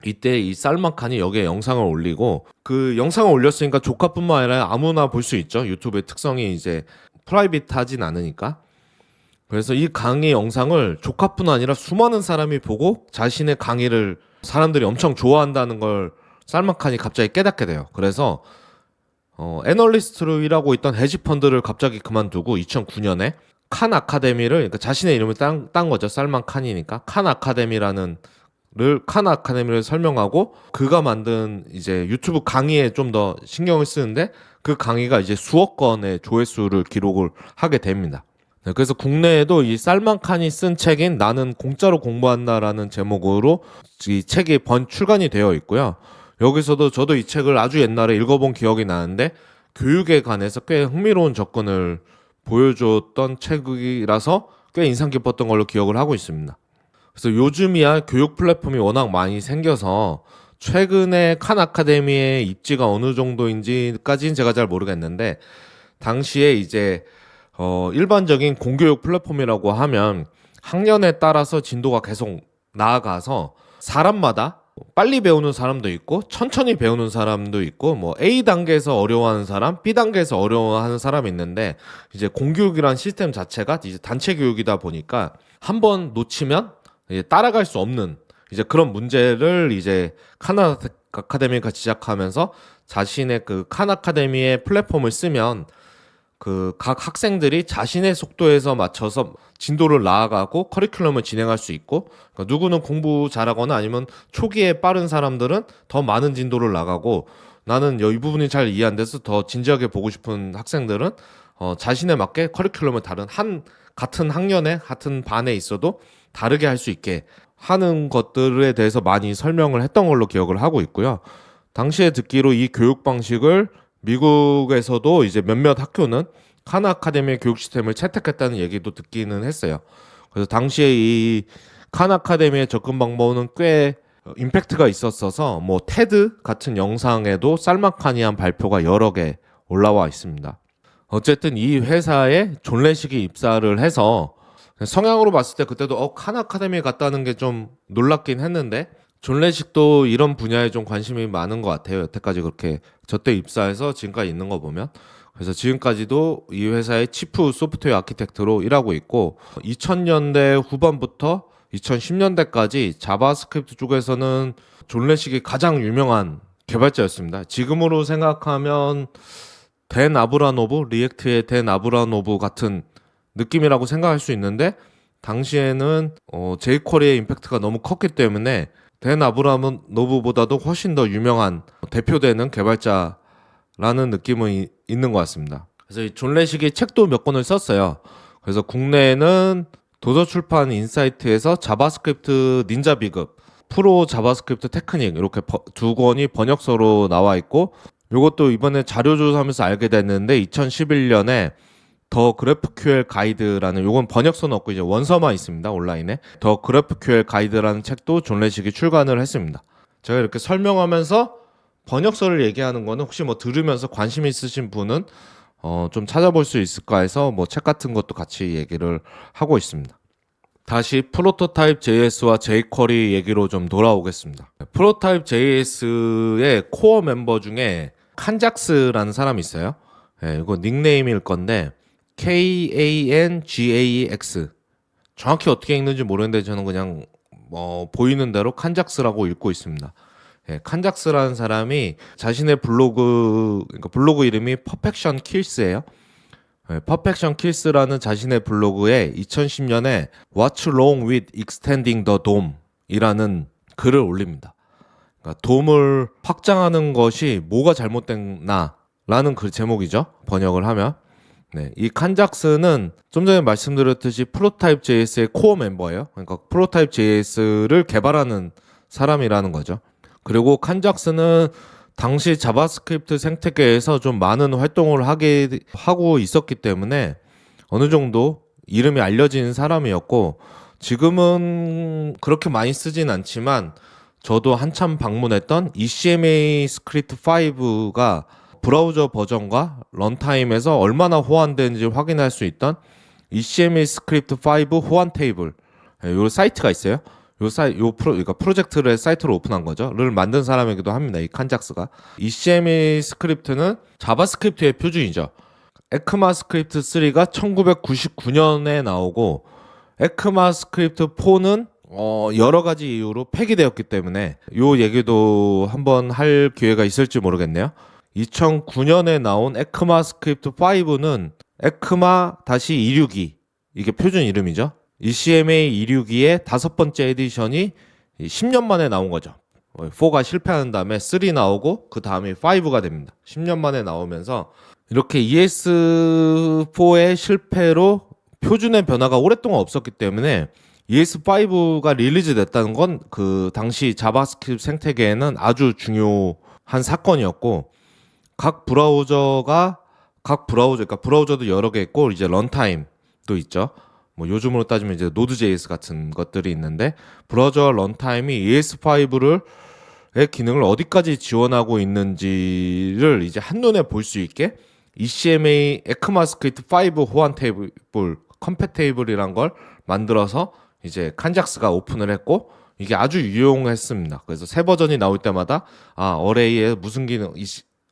이때 이 살만 칸이 여기에 영상을 올리고 그 영상을 올렸으니까 조카뿐만 아니라 아무나 볼 수 있죠. 유튜브의 특성이 이제 프라이빗하진 않으니까. 그래서 이 강의 영상을 조카뿐 아니라 수많은 사람이 보고 자신의 강의를 사람들이 엄청 좋아한다는 걸 살만 칸이 갑자기 깨닫게 돼요. 그래서 애널리스트로 일하고 있던 헤지펀드를 갑자기 그만두고 2009년에 칸 아카데미를 그러니까 자신의 이름을 딴 거죠. 살만 칸이니까 칸 아카데미를 설명하고 그가 만든 이제 유튜브 강의에 좀 더 신경을 쓰는데 그 강의가 이제 수억 건의 조회수를 기록을 하게 됩니다. 네, 그래서 국내에도 이 살만칸이 쓴 책인 나는 공짜로 공부한다라는 제목으로 이 책이 출간이 되어 있고요. 여기서도 저도 이 책을 아주 옛날에 읽어본 기억이 나는데 교육에 관해서 꽤 흥미로운 접근을 보여줬던 책이라서 꽤 인상 깊었던 걸로 기억을 하고 있습니다. 그래서 요즘이야 교육 플랫폼이 워낙 많이 생겨서 최근에 칸 아카데미의 입지가 어느 정도인지까지는 제가 잘 모르겠는데 당시에 이제 일반적인 공교육 플랫폼이라고 하면 학년에 따라서 진도가 계속 나아가서 사람마다 빨리 배우는 사람도 있고 천천히 배우는 사람도 있고 뭐 A 단계에서 어려워하는 사람, B 단계에서 어려워하는 사람이 있는데 이제 공교육이란 시스템 자체가 이제 단체 교육이다 보니까 한 번 놓치면 이제 따라갈 수 없는 이제 그런 문제를 이제 칸 아카데미가 지적하면서 자신의 그 칸 아카데미의 플랫폼을 쓰면 그 각 학생들이 자신의 속도에서 맞춰서 진도를 나아가고 커리큘럼을 진행할 수 있고 그러니까 누구는 공부 잘하거나 아니면 초기에 빠른 사람들은 더 많은 진도를 나가고 나는 이 부분이 잘 이해 안 돼서 더 진지하게 보고 싶은 학생들은 자신에 맞게 커리큘럼을 같은 학년에 같은 반에 있어도 다르게 할 수 있게 하는 것들에 대해서 많이 설명을 했던 걸로 기억을 하고 있고요. 당시에 듣기로 이 교육 방식을 미국에서도 이제 몇몇 학교는 칸 아카데미의 교육 시스템을 채택했다는 얘기도 듣기는 했어요. 그래서 당시에 이 칸 아카데미의 접근 방법은 꽤 임팩트가 있었어서 뭐 테드 같은 영상에도 쌀막하니한 발표가 여러 개 올라와 있습니다. 어쨌든 이 회사에 존 레식이 입사를 해서 성향으로 봤을 때 그때도 칸 아카데미에 갔다는 게 좀 놀랍긴 했는데 존 레식도 이런 분야에 좀 관심이 많은 것 같아요. 여태까지 그렇게 저때 입사해서 지금까지 있는 거 보면. 그래서 지금까지도 이 회사의 치프 소프트웨어 아키텍트로 일하고 있고 2000년대 후반부터 2010년대까지 자바스크립트 쪽에서는 존 레식이 가장 유명한 개발자였습니다. 지금으로 생각하면 댄 아브라노브, 리액트의 댄 아브라노브 같은 느낌이라고 생각할 수 있는데 당시에는 제이쿼리의 임팩트가 너무 컸기 때문에 댄 아브라노브보다도 훨씬 더 유명한 대표되는 개발자라는 느낌은 있는 것 같습니다. 그래서 이 존 레식이 책도 몇 권을 썼어요. 그래서 국내에는 도서출판 인사이트에서 자바스크립트 닌자 비급, 프로 자바스크립트 테크닉 이렇게 두 권이 번역서로 나와 있고 이것도 이번에 자료 조사하면서 알게 됐는데 2011년에 더 그래프QL 가이드라는 요건 번역서는 없고 이제 원서만 있습니다. 온라인에. 더 그래프QL 가이드라는 책도 존 레식이 출간을 했습니다. 제가 이렇게 설명하면서 번역서를 얘기하는 거는 혹시 뭐 들으면서 관심 있으신 분은 좀 찾아볼 수 있을까 해서 뭐 책 같은 것도 같이 얘기를 하고 있습니다. 다시 프로토타입 JS와 jQuery 얘기로 좀 돌아오겠습니다. 프로토타입 JS의 코어 멤버 중에 칸작스라는 사람이 있어요. 이거 닉네임일 건데 KANGAX 정확히 어떻게 읽는지 모르는데 저는 그냥 보이는 대로 칸작스라고 읽고 있습니다. 칸작스라는 사람이 자신의 그러니까 블로그 이름이 Perfection Kills예요. Perfection Kills라는 자신의 블로그에 2010년에 What's Wrong with Extending the Dome 이라는 글을 올립니다. 그러니까 돔을 확장하는 것이 뭐가 잘못됐나 라는 그 제목이죠. 번역을 하면. 네, 이 칸작스는 좀 전에 말씀드렸듯이 프로타입 JS의 코어 멤버예요. 그러니까 프로타입 JS를 개발하는 사람이라는 거죠. 그리고 칸작스는 당시 자바스크립트 생태계에서 좀 많은 활동을 하고 있었기 때문에 어느 정도 이름이 알려진 사람이었고 지금은 그렇게 많이 쓰진 않지만 저도 한참 방문했던 ECMA 스크립트 5가 브라우저 버전과 런타임에서 얼마나 호환되는지 확인할 수 있던 ECMA 스크립트 5 호환 테이블 요 사이트가 있어요. 그러니까 프로젝트를 사이트로 오픈한 거죠.를 만든 사람이기도 합니다. 이 칸작스가. ECMA 스크립트는 자바스크립트의 표준이죠. 에크마스크립트 3가 1999년에 나오고 에크마스크립트 4는 여러 가지 이유로 폐기되었기 때문에 요 얘기도 한번 할 기회가 있을지 모르겠네요. 2009년에 나온 에크마스크립트 5는 에크마-262 이게 표준 이름이죠. ECMA 262의 5번째 에디션이 10년 만에 나온 거죠. 4가 실패한 다음에 3 나오고 그 다음에 5가 됩니다. 10년 만에 나오면서 이렇게 ES4의 실패로 표준의 변화가 오랫동안 없었기 때문에 ES5가 릴리즈 됐다는 건 그 당시 자바스크립트 생태계에는 아주 중요한 사건이었고, 그러니까 브라우저도 여러 개 있고 이제 런타임도 있죠. 뭐 요즘으로 따지면 이제 노드.js 같은 것들이 있는데, 브라우저 런타임이 ES5의 기능을 어디까지 지원하고 있는지를 이제 한눈에 볼 수 있게 ECMA 에크마스크립트 5 호환 테이블 컴패테이블이란 걸 만들어서 이제 칸작스가 오픈을 했고, 이게 아주 유용했습니다. 그래서 새 버전이 나올 때마다 어레이에 무슨 기능,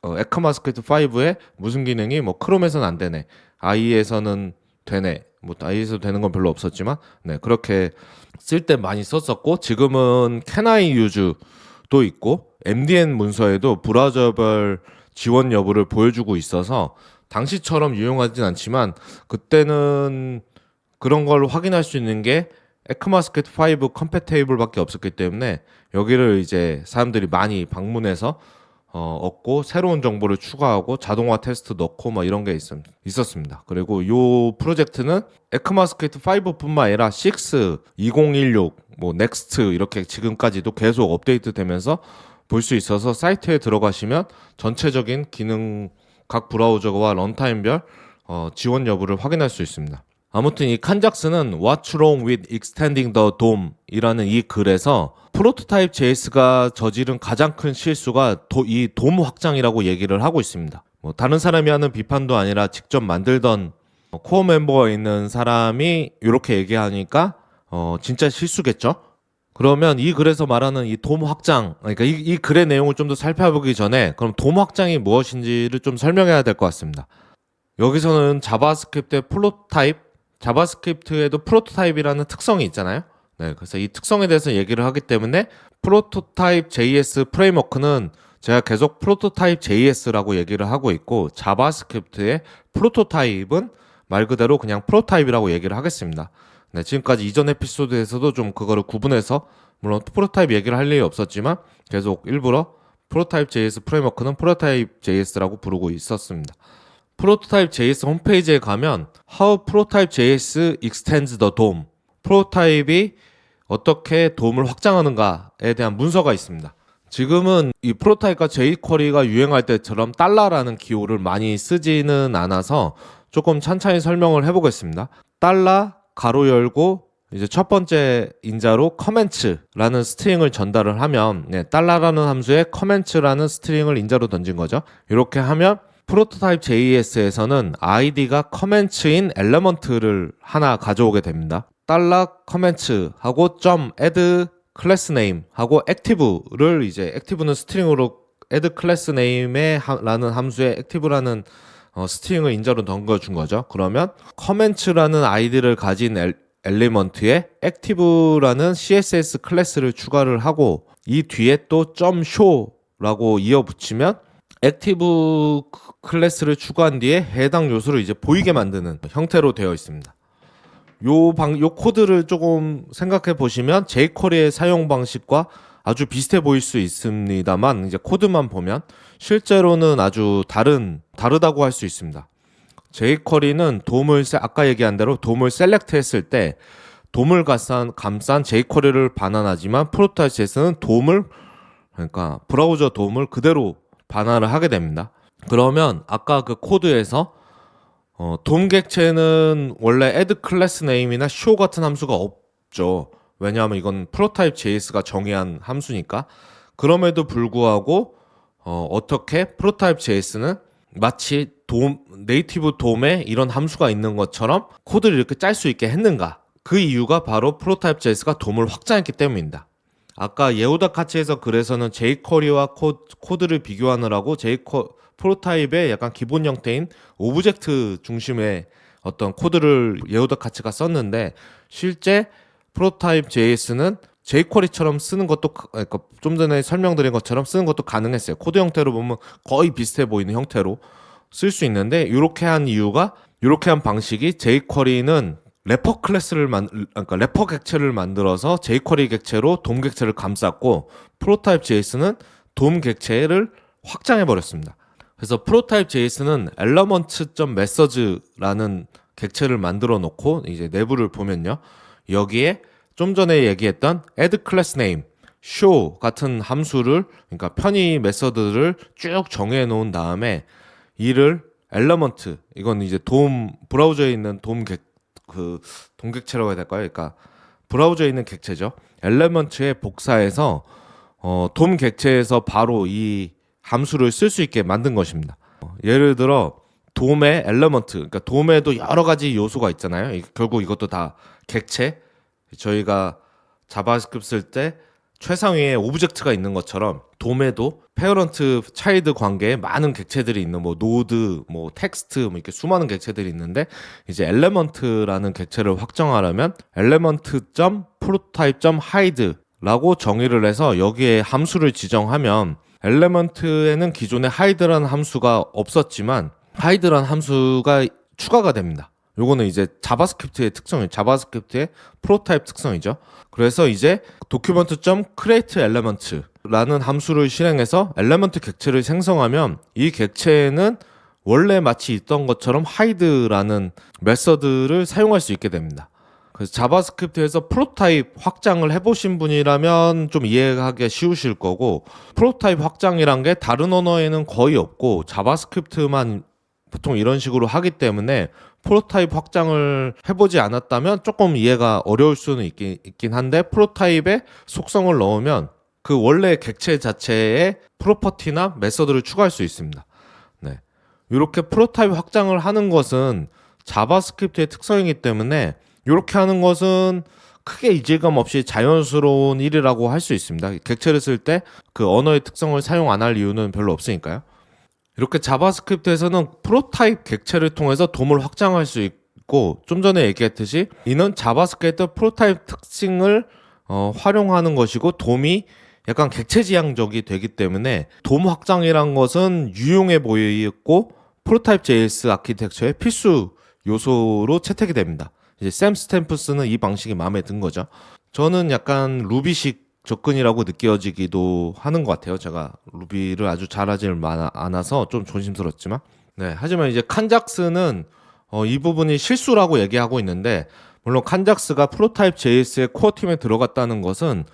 에크마스크립트 5에 무슨 기능이 뭐 크롬에서는 안 되네, IE에서는 되네, 뭐 IE에서 되는 건 별로 없었지만 그렇게 쓸 때 많이 썼었고, 지금은 캐나이 유즈도 있고 MDN 문서에도 브라우저별 지원 여부를 보여주고 있어서 당시처럼 유용하진 않지만, 그때는 그런 걸 확인할 수 있는 게 에크마스크립트 5 컴패테이블밖에 없었기 때문에 여기를 이제 사람들이 많이 방문해서 얻고 새로운 정보를 추가하고 자동화 테스트 넣고 막 이런 게 있었습니다. 그리고 이 프로젝트는 에크마스크립트 5뿐만 아니라 6, 2016, 뭐 넥스트 이렇게 지금까지도 계속 업데이트 되면서 볼 수 있어서 사이트에 들어가시면 전체적인 기능, 각 브라우저와 런타임별 지원 여부를 확인할 수 있습니다. 아무튼 이 칸작스는 What's wrong with extending the DOM 이라는 이 글에서 프로토타입 JS가 저지른 가장 큰 실수가 이 DOM 확장이라고 얘기를 하고 있습니다. 뭐 다른 사람이 하는 비판도 아니라 직접 만들던 코어 멤버가 있는 사람이 이렇게 얘기하니까 진짜 실수겠죠? 그러면 이 글에서 말하는 이 DOM 확장, 그러니까 이 글의 내용을 좀 더 살펴보기 전에 그럼 DOM 확장이 무엇인지를 좀 설명해야 될 것 같습니다. 여기서는 자바스크립트에도 프로토타입이라는 특성이 있잖아요. 그래서 이 특성에 대해서 얘기를 하기 때문에 프로토타입 JS 프레임워크는 제가 계속 프로토타입 JS라고 얘기를 하고 있고, 자바스크립트의 프로토타입은 말 그대로 그냥 프로타입이라고 얘기를 하겠습니다. 지금까지 이전 에피소드에서도 좀 그거를 구분해서, 물론 프로타입 얘기를 할 일이 없었지만 계속 일부러 프로타입 JS 프레임워크는 프로타입 JS라고 부르고 있었습니다. 프로토타입 JS 홈페이지에 가면 How Prototype JS Extends the DOM, 프로토타입이 어떻게 DOM을 확장하는가에 대한 문서가 있습니다. 지금은 이 프로토타입과 jQuery가 유행할 때처럼 달러라는 기호를 많이 쓰지는 않아서 조금 찬찬히 설명을 해보겠습니다. 달러 가로 열고 이제 첫 번째 인자로 커멘츠라는 스트링을 전달을 하면, 달러라는 함수에 커멘츠라는 스트링을 인자로 던진 거죠. 이렇게 하면 프로토타입 JS에서는 id가 커멘츠인 엘레먼트를 하나 가져오게 됩니다. 달러 커멘츠하고 .add 클래스 네임 하고 active를 이제 active는 스트링으로 add 클래스 네임에 라는 함수에 active라는 스트링을 인자로 넘겨준 거죠. 그러면 커멘츠라는 id를 가진 엘리먼트에 active라는 CSS 클래스를 추가를 하고, 이 뒤에 또 .show라고 이어붙이면 액티브 클래스를 추가한 뒤에 해당 요소를 이제 보이게 만드는 형태로 되어 있습니다. 요 코드를 조금 생각해 보시면 jQuery의 사용 방식과 아주 비슷해 보일 수 있습니다만, 이제 코드만 보면 실제로는 아주 다르다고 할 수 있습니다. jQuery는 아까 얘기한 대로 돔을 셀렉트 했을 때 돔을 감싼 jQuery를 반환하지만, 프로토타입 JS는 그러니까 브라우저 돔을 그대로 반환을 하게 됩니다. 그러면 아까 그 코드에서 돔 객체는 원래 add class name이나 show 같은 함수가 없죠. 왜냐하면 이건 프로토타입 JS가 정의한 함수니까. 그럼에도 불구하고 어떻게 프로토타입 JS는 마치 네이티브 돔에 이런 함수가 있는 것처럼 코드를 이렇게 짤 수 있게 했는가? 그 이유가 바로 프로토타입 JS가 돔을 확장했기 때문입니다. 아까 예후다 카츠에서 그래서는 jQuery와 코드를 비교하느라고 프로타입의 약간 기본 형태인 오브젝트 중심의 어떤 코드를 예후다 카츠가 썼는데, 실제 프로타입 JS는 jQuery처럼 쓰는 것도, 그러니까 좀 전에 설명드린 것처럼 쓰는 것도 가능했어요. 코드 형태로 보면 거의 비슷해 보이는 형태로 쓸 수 있는데, 이렇게 한 방식이 jQuery는 래퍼 그러니까 래퍼 객체를 만들어서 jQuery 객체로 돔 객체를 감쌌고, 프로타입 JS는 돔 객체를 확장해 버렸습니다. 그래서 프로타입 JS는 element.message라는 객체를 만들어 놓고 이제 내부를 보면요. 여기에 좀 전에 얘기했던 add class name, show 같은 함수를 그러니까 편의 메서드를 쭉 정해 놓은 다음에 이를 element 이건 이제 브라우저에 있는 돔객체라고 해야 될까요? 그러니까 브라우저에 있는 객체죠. element에 복사해서 돔 객체에서 바로 이 함수를 쓸 수 있게 만든 것입니다. 예를 들어 돔의 엘리먼트, 그러니까 돔에도 여러 가지 요소가 있잖아요. 결국 이것도 다 객체. 저희가 자바스크립트 쓸 때 최상위에 오브젝트가 있는 것처럼 돔에도 페어런트 차일드 관계에 많은 객체들이 있는 뭐 노드, 뭐 텍스트, 뭐 이렇게 수많은 객체들이 있는데 이제 엘리먼트라는 객체를 확정하려면 element.prototype.hide 라고 정의를 해서 여기에 함수를 지정하면 엘리먼트에는 기존에 hide라는 함수가 없었지만 hide라는 함수가 추가가 됩니다. 요거는 이제 자바스크립트의 특성이에요. 자바스크립트의 프로타입 특성이죠. 그래서 이제 document.createElement라는 함수를 실행해서 엘리먼트 객체를 생성하면 이 객체에는 원래 마치 있던 것처럼 hide라는 메서드를 사용할 수 있게 됩니다. 그래서 자바스크립트에서 프로타입 확장을 해보신 분이라면 좀 이해하기 쉬우실 거고, 프로타입 확장이란 게 다른 언어에는 거의 없고 자바스크립트만 보통 이런 식으로 하기 때문에 프로타입 확장을 해보지 않았다면 조금 이해가 어려울 수는 있긴 한데, 프로타입에 속성을 넣으면 그 원래 객체 자체에 프로퍼티나 메서드를 추가할 수 있습니다. 네. 이렇게 프로타입 확장을 하는 것은 자바스크립트의 특성이기 때문에 이렇게 하는 것은 크게 이질감 없이 자연스러운 일이라고 할 수 있습니다. 객체를 쓸 때 그 언어의 특성을 사용 안 할 이유는 별로 없으니까요. 이렇게 자바스크립트에서는 프로타입 객체를 통해서 돔을 확장할 수 있고, 좀 전에 얘기했듯이 이는 자바스크립트 프로타입 특징을 활용하는 것이고, 돔이 약간 객체 지향적이 되기 때문에 돔 확장이란 것은 유용해 보이고 프로타입 JS 아키텍처의 필수 요소로 채택이 됩니다. 이제 샘 스탬프스는 이 방식이 마음에 든 거죠. 저는 약간 루비식 접근이라고 느껴지기도 하는 것 같아요. 제가 루비를 아주 잘하지 않아서 좀 조심스럽지만, 네. 하지만 이제 칸작스는 이 부분이 실수라고 얘기하고 있는데, 물론 칸작스가 프로타입 JS의 코어 팀에 들어갔다는 것은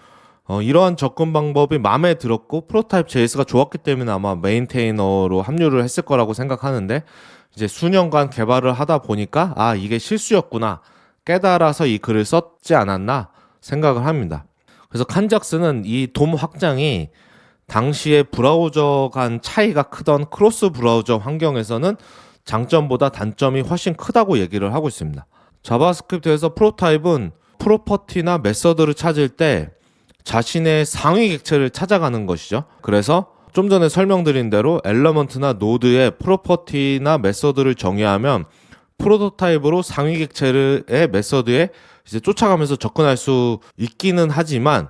이러한 접근 방법이 마음에 들었고 프로타입 JS가 좋았기 때문에 아마 메인테이너로 합류를 했을 거라고 생각하는데, 이제 수년간 개발을 하다 보니까 이게 실수였구나 깨달아서 이 글을 썼지 않았나 생각을 합니다. 그래서 칸작스는 이 돔 확장이 당시에 브라우저 간 차이가 크던 크로스 브라우저 환경에서는 장점보다 단점이 훨씬 크다고 얘기를 하고 있습니다. 자바스크립트에서 프로타입은 프로퍼티나 메서드를 찾을 때 자신의 상위 객체를 찾아가는 것이죠. 그래서 좀 전에 설명드린 대로 엘리먼트나 노드의 프로퍼티나 메서드를 정의하면 프로토타입으로 상위 객체의 메서드에 이제 쫓아가면서 접근할 수 있기는 하지만,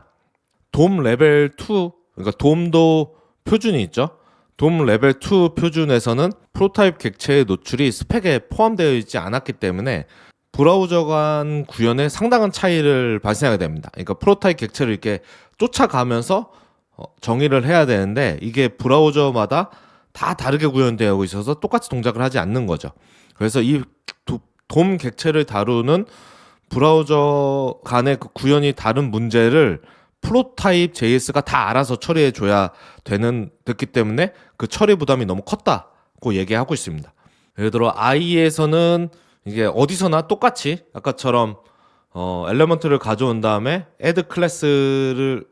돔 레벨 2, 그러니까 돔도 표준이 있죠. 돔 레벨 2 표준에서는 프로타입 객체의 노출이 스펙에 포함되어 있지 않았기 때문에 브라우저 간 구현에 상당한 차이를 발생하게 됩니다. 그러니까 프로타입 객체를 이렇게 쫓아가면서 정의를 해야 되는데, 이게 브라우저마다 다 다르게 구현되어 있어서 똑같이 동작을 하지 않는 거죠. 그래서 이 돔 객체를 다루는 브라우저 간의 그 구현이 다른 문제를 프로타입 JS가 다 알아서 처리해 줘야 됐기 때문에 그 처리 부담이 너무 컸다고 얘기하고 있습니다. 예를 들어 IE에서는 이게 어디서나 똑같이 아까처럼 엘리먼트를 가져온 다음에 add 클래스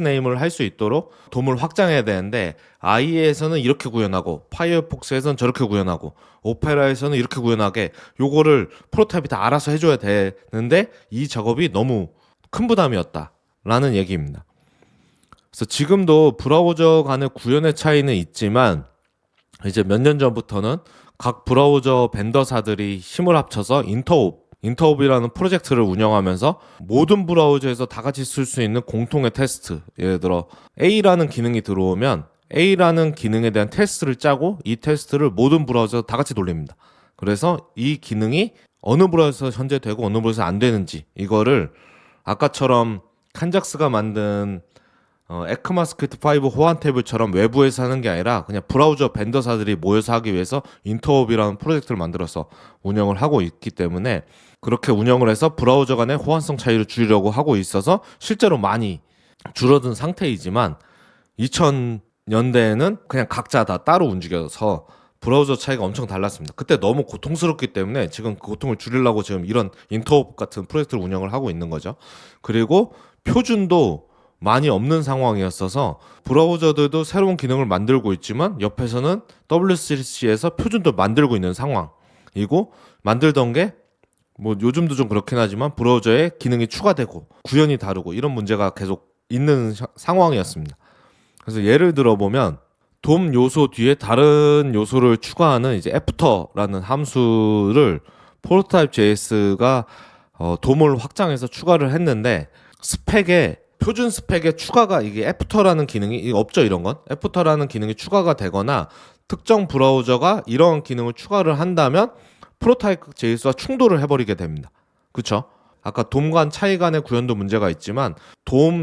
네임을 할 수 있도록 돔을 확장해야 되는데, IE에서는 이렇게 구현하고 파이어폭스에서는 저렇게 구현하고 오페라에서는 이렇게 구현하게 요거를 프로타입이 다 알아서 해줘야 되는데 이 작업이 너무 큰 부담이었다라는 얘기입니다. 그래서 지금도 브라우저 간의 구현의 차이는 있지만, 이제 몇 년 전부터는 각 브라우저 벤더사들이 힘을 합쳐서 인터옵이라는 프로젝트를 운영하면서 모든 브라우저에서 다 같이 쓸 수 있는 공통의 테스트, 예를 들어 A라는 기능이 들어오면 A라는 기능에 대한 테스트를 짜고 이 테스트를 모든 브라우저에서 다 같이 돌립니다. 그래서 이 기능이 어느 브라우저에서 현재 되고 어느 브라우저에서 안 되는지, 이거를 아까처럼 칸작스가 만든 에크마스크트 5 호환 탭을처럼 외부에서 하는 게 아니라 그냥 브라우저 벤더사들이 모여서 하기 위해서 인터옵이라는 프로젝트를 만들어서 운영을 하고 있기 때문에 그렇게 운영을 해서 브라우저 간의 호환성 차이를 줄이려고 하고 있어서 실제로 많이 줄어든 상태이지만 2000년대에는 그냥 각자 다 따로 움직여서 브라우저 차이가 엄청 달랐습니다. 그때 너무 고통스럽기 때문에 지금 그 고통을 줄이려고 지금 이런 인터옵 같은 프로젝트를 운영을 하고 있는 거죠. 그리고 표준도 많이 없는 상황이었어서 브라우저들도 새로운 기능을 만들고 있지만 옆에서는 W3C에서 표준도 만들고 있는 상황이고 만들던 게 뭐 요즘도 좀 그렇긴 하지만 브라우저에 기능이 추가되고 구현이 다르고 이런 문제가 계속 있는 상황이었습니다. 그래서 예를 들어 보면 돔 요소 뒤에 다른 요소를 추가하는 이제 애프터라는 함수를 프로토타입 JS가 돔을 확장해서 추가를 했는데 스펙에 표준 스펙에 추가가 이게 애프터라는 기능이 없죠. 이런 건 애프터라는 기능이 추가가 되거나 특정 브라우저가 이런 기능을 추가를 한다면 프로토타입 JS와 충돌을 해버리게 됩니다. 그쵸? 아까 돔 간 차이 간의 구현도 문제가 있지만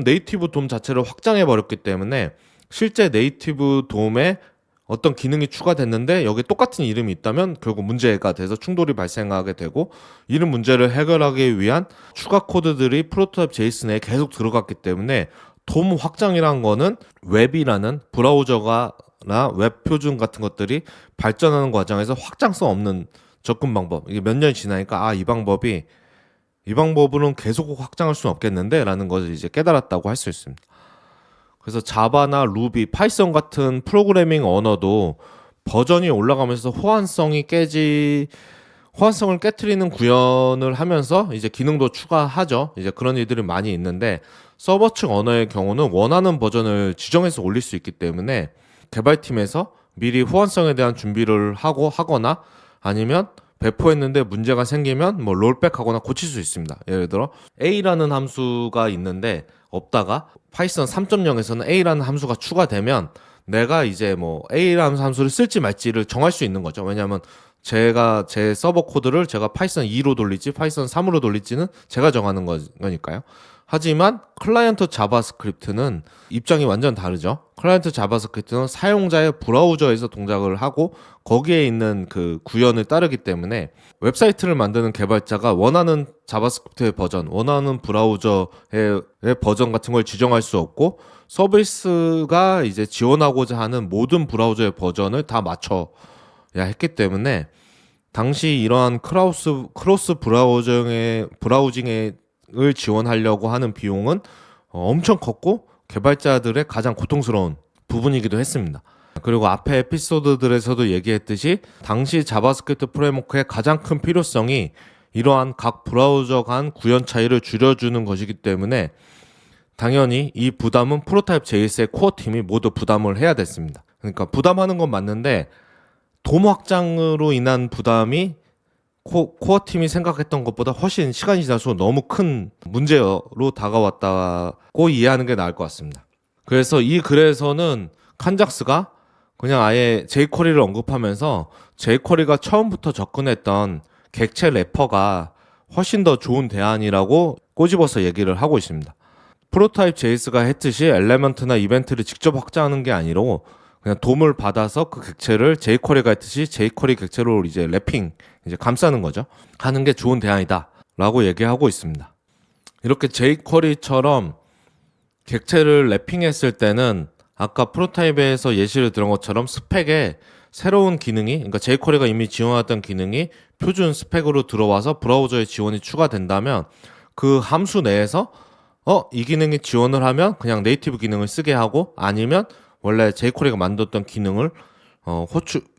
네이티브 돔 자체를 확장해 버렸기 때문에 실제 네이티브 돔에 어떤 기능이 추가됐는데 여기에 똑같은 이름이 있다면 결국 문제가 돼서 충돌이 발생하게 되고 이런 문제를 해결하기 위한 추가 코드들이 프로토타입 JS 내에 계속 들어갔기 때문에 돔 확장이란 거는 웹이라는 브라우저나 웹 표준 같은 것들이 발전하는 과정에서 확장성 없는 접근 방법, 이게 몇 년이 지나니까 이 방법으로는 계속 확장할 수는 없겠는데 라는 것을 이제 깨달았다고 할 수 있습니다. 그래서 자바나 루비, 파이썬 같은 프로그래밍 언어도 버전이 올라가면서 호환성을 깨트리는 구현을 하면서 이제 기능도 추가하죠. 이제 그런 일들이 많이 있는데 서버 측 언어의 경우는 원하는 버전을 지정해서 올릴 수 있기 때문에 개발팀에서 미리 호환성에 대한 준비를 하거나 아니면 배포했는데 문제가 생기면 뭐 롤백하거나 고칠 수 있습니다. 예를 들어 A라는 함수가 있는데 없다가 파이썬 3.0에서는 A라는 함수가 추가되면 내가 이제 뭐 A라는 함수를 쓸지 말지를 정할 수 있는 거죠. 왜냐하면 제가 제 서버 코드를 제가 파이썬 2로 돌릴지 파이썬 3으로 돌릴지는 제가 정하는 거니까요. 하지만 클라이언트 자바스크립트는 입장이 완전 다르죠. 클라이언트 자바스크립트는 사용자의 브라우저에서 동작을 하고 거기에 있는 그 구현을 따르기 때문에 웹사이트를 만드는 개발자가 원하는 자바스크립트의 버전, 원하는 브라우저의 버전 같은 걸 지정할 수 없고 서비스가 이제 지원하고자 하는 모든 브라우저의 버전을 다 맞춰야 했기 때문에 당시 이러한 크로스 브라우징을 지원하려고 하는 비용은 엄청 컸고 개발자들의 가장 고통스러운 부분이기도 했습니다. 그리고 앞에 에피소드들에서도 얘기했듯이 당시 자바스크립트 프레임워크의 가장 큰 필요성이 이러한 각 브라우저 간 구현 차이를 줄여주는 것이기 때문에 당연히 이 부담은 프로타입 JS의 코어 팀이 모두 부담을 해야 됐습니다. 그러니까 부담하는 건 맞는데 돔 확장으로 인한 부담이 코어 팀이 생각했던 것보다 훨씬 시간이 지날수록 너무 큰 문제로 다가왔다고 이해하는 게 나을 것 같습니다. 그래서 이 글에서는 칸작스가 그냥 아예 jQuery를 언급하면서 jQuery가 처음부터 접근했던 객체 래퍼가 훨씬 더 좋은 대안이라고 꼬집어서 얘기를 하고 있습니다. 프로타입 JS가 했듯이 엘레먼트나 이벤트를 직접 확장하는 게 아니고 그냥 돔을 받아서 그 객체를 jQuery가 했듯이 jQuery 객체로 이제 랩핑, 이제 감싸는 거죠. 하는 게 좋은 대안이다 라고 얘기하고 있습니다. 이렇게 jQuery처럼 객체를 랩핑했을 때는 아까 프로타입에서 예시를 들은 것처럼 스펙에 새로운 기능이, 그러니까 jQuery가 이미 지원했던 기능이 표준 스펙으로 들어와서 브라우저에 지원이 추가된다면 그 함수 내에서 이 기능이 지원을 하면 그냥 네이티브 기능을 쓰게 하고 아니면 원래 jQuery가 만들었던 기능을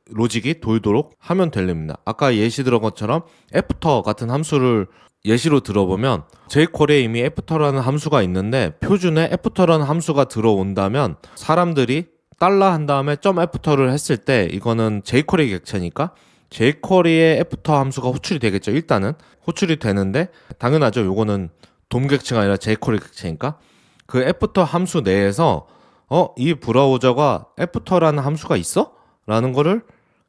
로직이 돌도록 하면 됩니다. 아까 예시 들은 것처럼 애프터 같은 함수를 예시로 들어보면 jQuery에 이미 애프터라는 함수가 있는데 표준에 애프터라는 함수가 들어온다면 사람들이 달러 한 다음에 점 애프터를 했을 때 이거는 jQuery 객체니까 jQuery의 애프터 함수가 호출이 되겠죠. 일단은 호출이 되는데 당연하죠. 요거는 돔 객체가 아니라 jQuery 객체니까 그 애프터 함수 내에서 이 브라우저가 애프터라는 함수가 있어? 라는 거를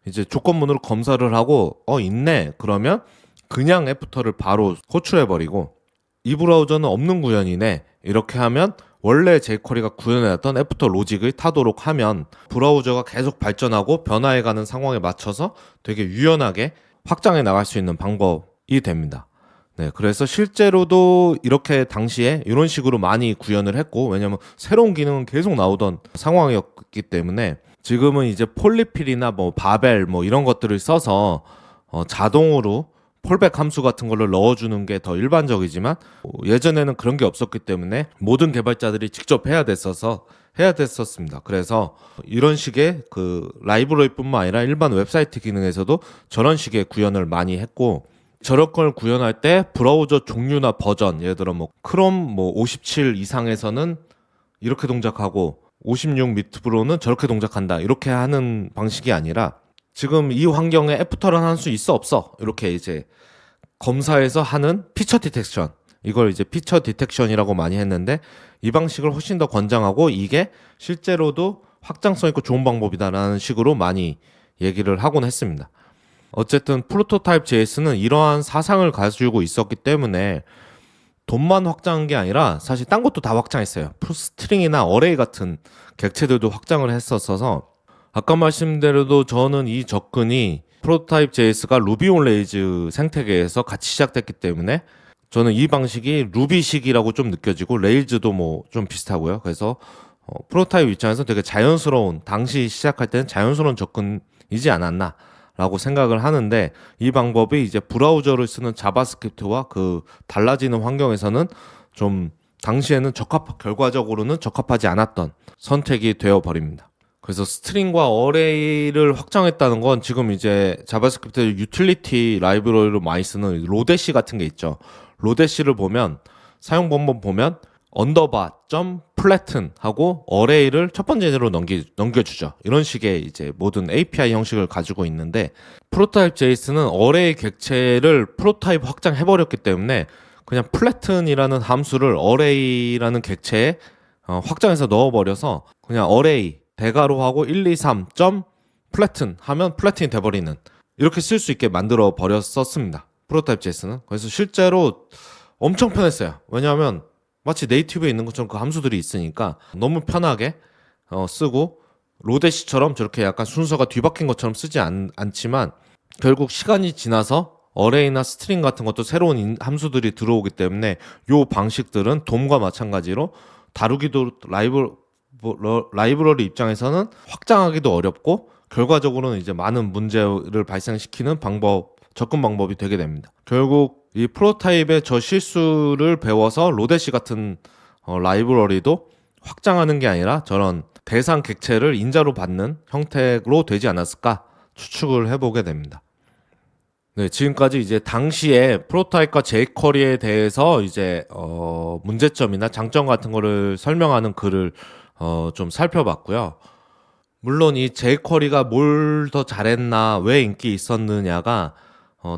이제 조건문으로 검사를 하고 있네. 그러면 그냥 애프터를 바로 호출해버리고 이 브라우저는 없는 구현이네. 이렇게 하면 원래 jQuery가 구현해놨던 애프터 로직을 타도록 하면 브라우저가 계속 발전하고 변화해가는 상황에 맞춰서 되게 유연하게 확장해 나갈 수 있는 방법이 됩니다. 네, 그래서 실제로도 이렇게 당시에 이런 식으로 많이 구현을 했고, 왜냐면 새로운 기능은 계속 나오던 상황이었기 때문에 지금은 이제 폴리필이나 뭐 바벨 뭐 이런 것들을 써서 자동으로 폴백 함수 같은 걸로 넣어주는 게 더 일반적이지만 예전에는 그런 게 없었기 때문에 모든 개발자들이 직접 해야 됐었습니다. 그래서 이런 식의 그 라이브러리뿐만 아니라 일반 웹사이트 기능에서도 저런 식의 구현을 많이 했고, 저런 걸 구현할 때 브라우저 종류나 버전, 예를 들어 뭐 크롬 뭐 57 이상에서는 이렇게 동작하고 56 밑으로는 저렇게 동작한다, 이렇게 하는 방식이 아니라 지금 이 환경에 애프터런 할 수 있어 없어, 이렇게 이제 검사해서 하는 피처 디텍션, 이걸 이제 피처 디텍션이라고 많이 했는데, 이 방식을 훨씬 더 권장하고 이게 실제로도 확장성 있고 좋은 방법이다라는 식으로 많이 얘기를 하곤 했습니다. 어쨌든 프로토타입 JS는 이러한 사상을 가지고 있었기 때문에 돈만 확장한 게 아니라 사실 딴 것도 다 확장했어요. 스트링이나 어레이 같은 객체들도 확장을 했었어서, 아까 말씀대로도 저는 이 접근이 프로토타입 JS가 루비 온 레일즈 생태계에서 같이 시작됐기 때문에 저는 이 방식이 루비식이라고 좀 느껴지고, 레일즈도 뭐 좀 비슷하고요. 그래서 프로토타입 입장에서 되게 자연스러운, 당시 시작할 때는 자연스러운 접근이지 않았나 라고 생각을 하는데, 이 방법이 이제 브라우저를 쓰는 자바스크립트와 그 달라지는 환경에서는 좀 당시에는 결과적으로는 적합하지 않았던 선택이 되어 버립니다. 그래서 스트링과 어레이를 확장했다는 건 지금 이제 자바스크립트 유틸리티 라이브러리로 많이 쓰는 로데시 같은 게 있죠. 로데시를 보면, 사용 방법 보면 언더바 점 플래튼 하고 어레이를 첫 번째로 넘겨주죠. 이런 식의 이제 모든 API 형식을 가지고 있는데, 프로토타입 JS는 어레이 객체를 프로토타입 확장해버렸기 때문에 그냥 플래튼이라는 함수를 어레이라는 객체에 확장해서 넣어버려서 그냥 어레이 대괄호 하고 1, 2, 3 점 플래튼 하면 플래튼이 돼버리는, 이렇게 쓸 수 있게 만들어 버렸었습니다. 프로토타입 JS는. 그래서 실제로 엄청 편했어요. 왜냐하면 마치 네이티브에 있는 것처럼 그 함수들이 있으니까 너무 편하게 쓰고, 로데시처럼 저렇게 약간 순서가 뒤바뀐 것처럼 쓰지 않지만 결국 시간이 지나서 어레이나 스트링 같은 것도 새로운 함수들이 들어오기 때문에 요 방식들은 돔과 마찬가지로 다루기도 라이브러리 입장에서는 확장하기도 어렵고, 결과적으로는 이제 많은 문제를 발생시키는 접근 방법이 되게 됩니다. 결국 이 프로타입의 저 실수를 배워서 로데시 같은 라이브러리도 확장하는 게 아니라 저런 대상 객체를 인자로 받는 형태로 되지 않았을까 추측을 해보게 됩니다. 네, 지금까지 이제 당시에 프로타입과 jQuery에 대해서 이제 문제점이나 장점 같은 거를 설명하는 글을 좀 살펴봤고요. 물론 이 jQuery가 뭘 더 잘했나, 왜 인기 있었느냐가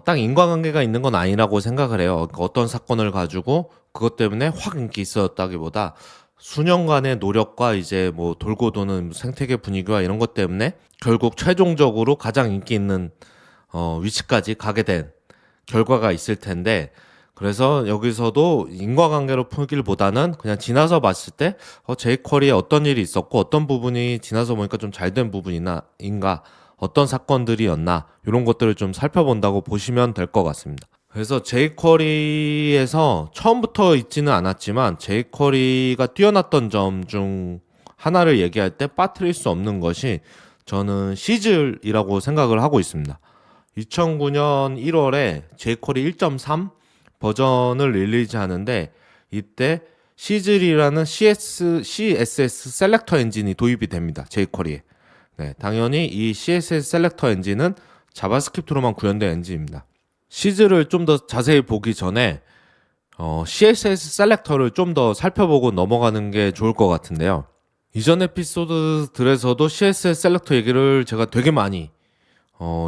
딱 인과관계가 있는 건 아니라고 생각을 해요. 그러니까 어떤 사건을 가지고 그것 때문에 확 인기 있었다기보다 수년간의 노력과 이제 뭐 돌고 도는 생태계 분위기와 이런 것 때문에 결국 최종적으로 가장 인기 있는 위치까지 가게 된 결과가 있을 텐데, 그래서 여기서도 인과관계로 풀기보다는 그냥 지나서 봤을 때 jQuery에 어떤 일이 있었고 어떤 부분이 지나서 보니까 좀 잘 된 부분인가, 어떤 사건들이었나, 이런 것들을 좀 살펴본다고 보시면 될 것 같습니다. 그래서 jQuery에서 처음부터 있지는 않았지만 jQuery가 뛰어났던 점 중 하나를 얘기할 때 빠뜨릴 수 없는 것이 저는 시즐이라고 생각을 하고 있습니다. 2009년 1월에 jQuery 1.3 버전을 릴리즈하는데, 이때 시즐이라는 CSS 셀렉터 엔진이 도입이 됩니다. jQuery에. 네, 당연히 이 CSS 셀렉터 엔진은 자바스크립트로만 구현된 엔진입니다. 시즐을 좀 더 자세히 보기 전에 CSS 셀렉터를 좀 더 살펴보고 넘어가는 게 좋을 것 같은데요. 이전 에피소드들에서도 CSS 셀렉터 얘기를 제가 되게 많이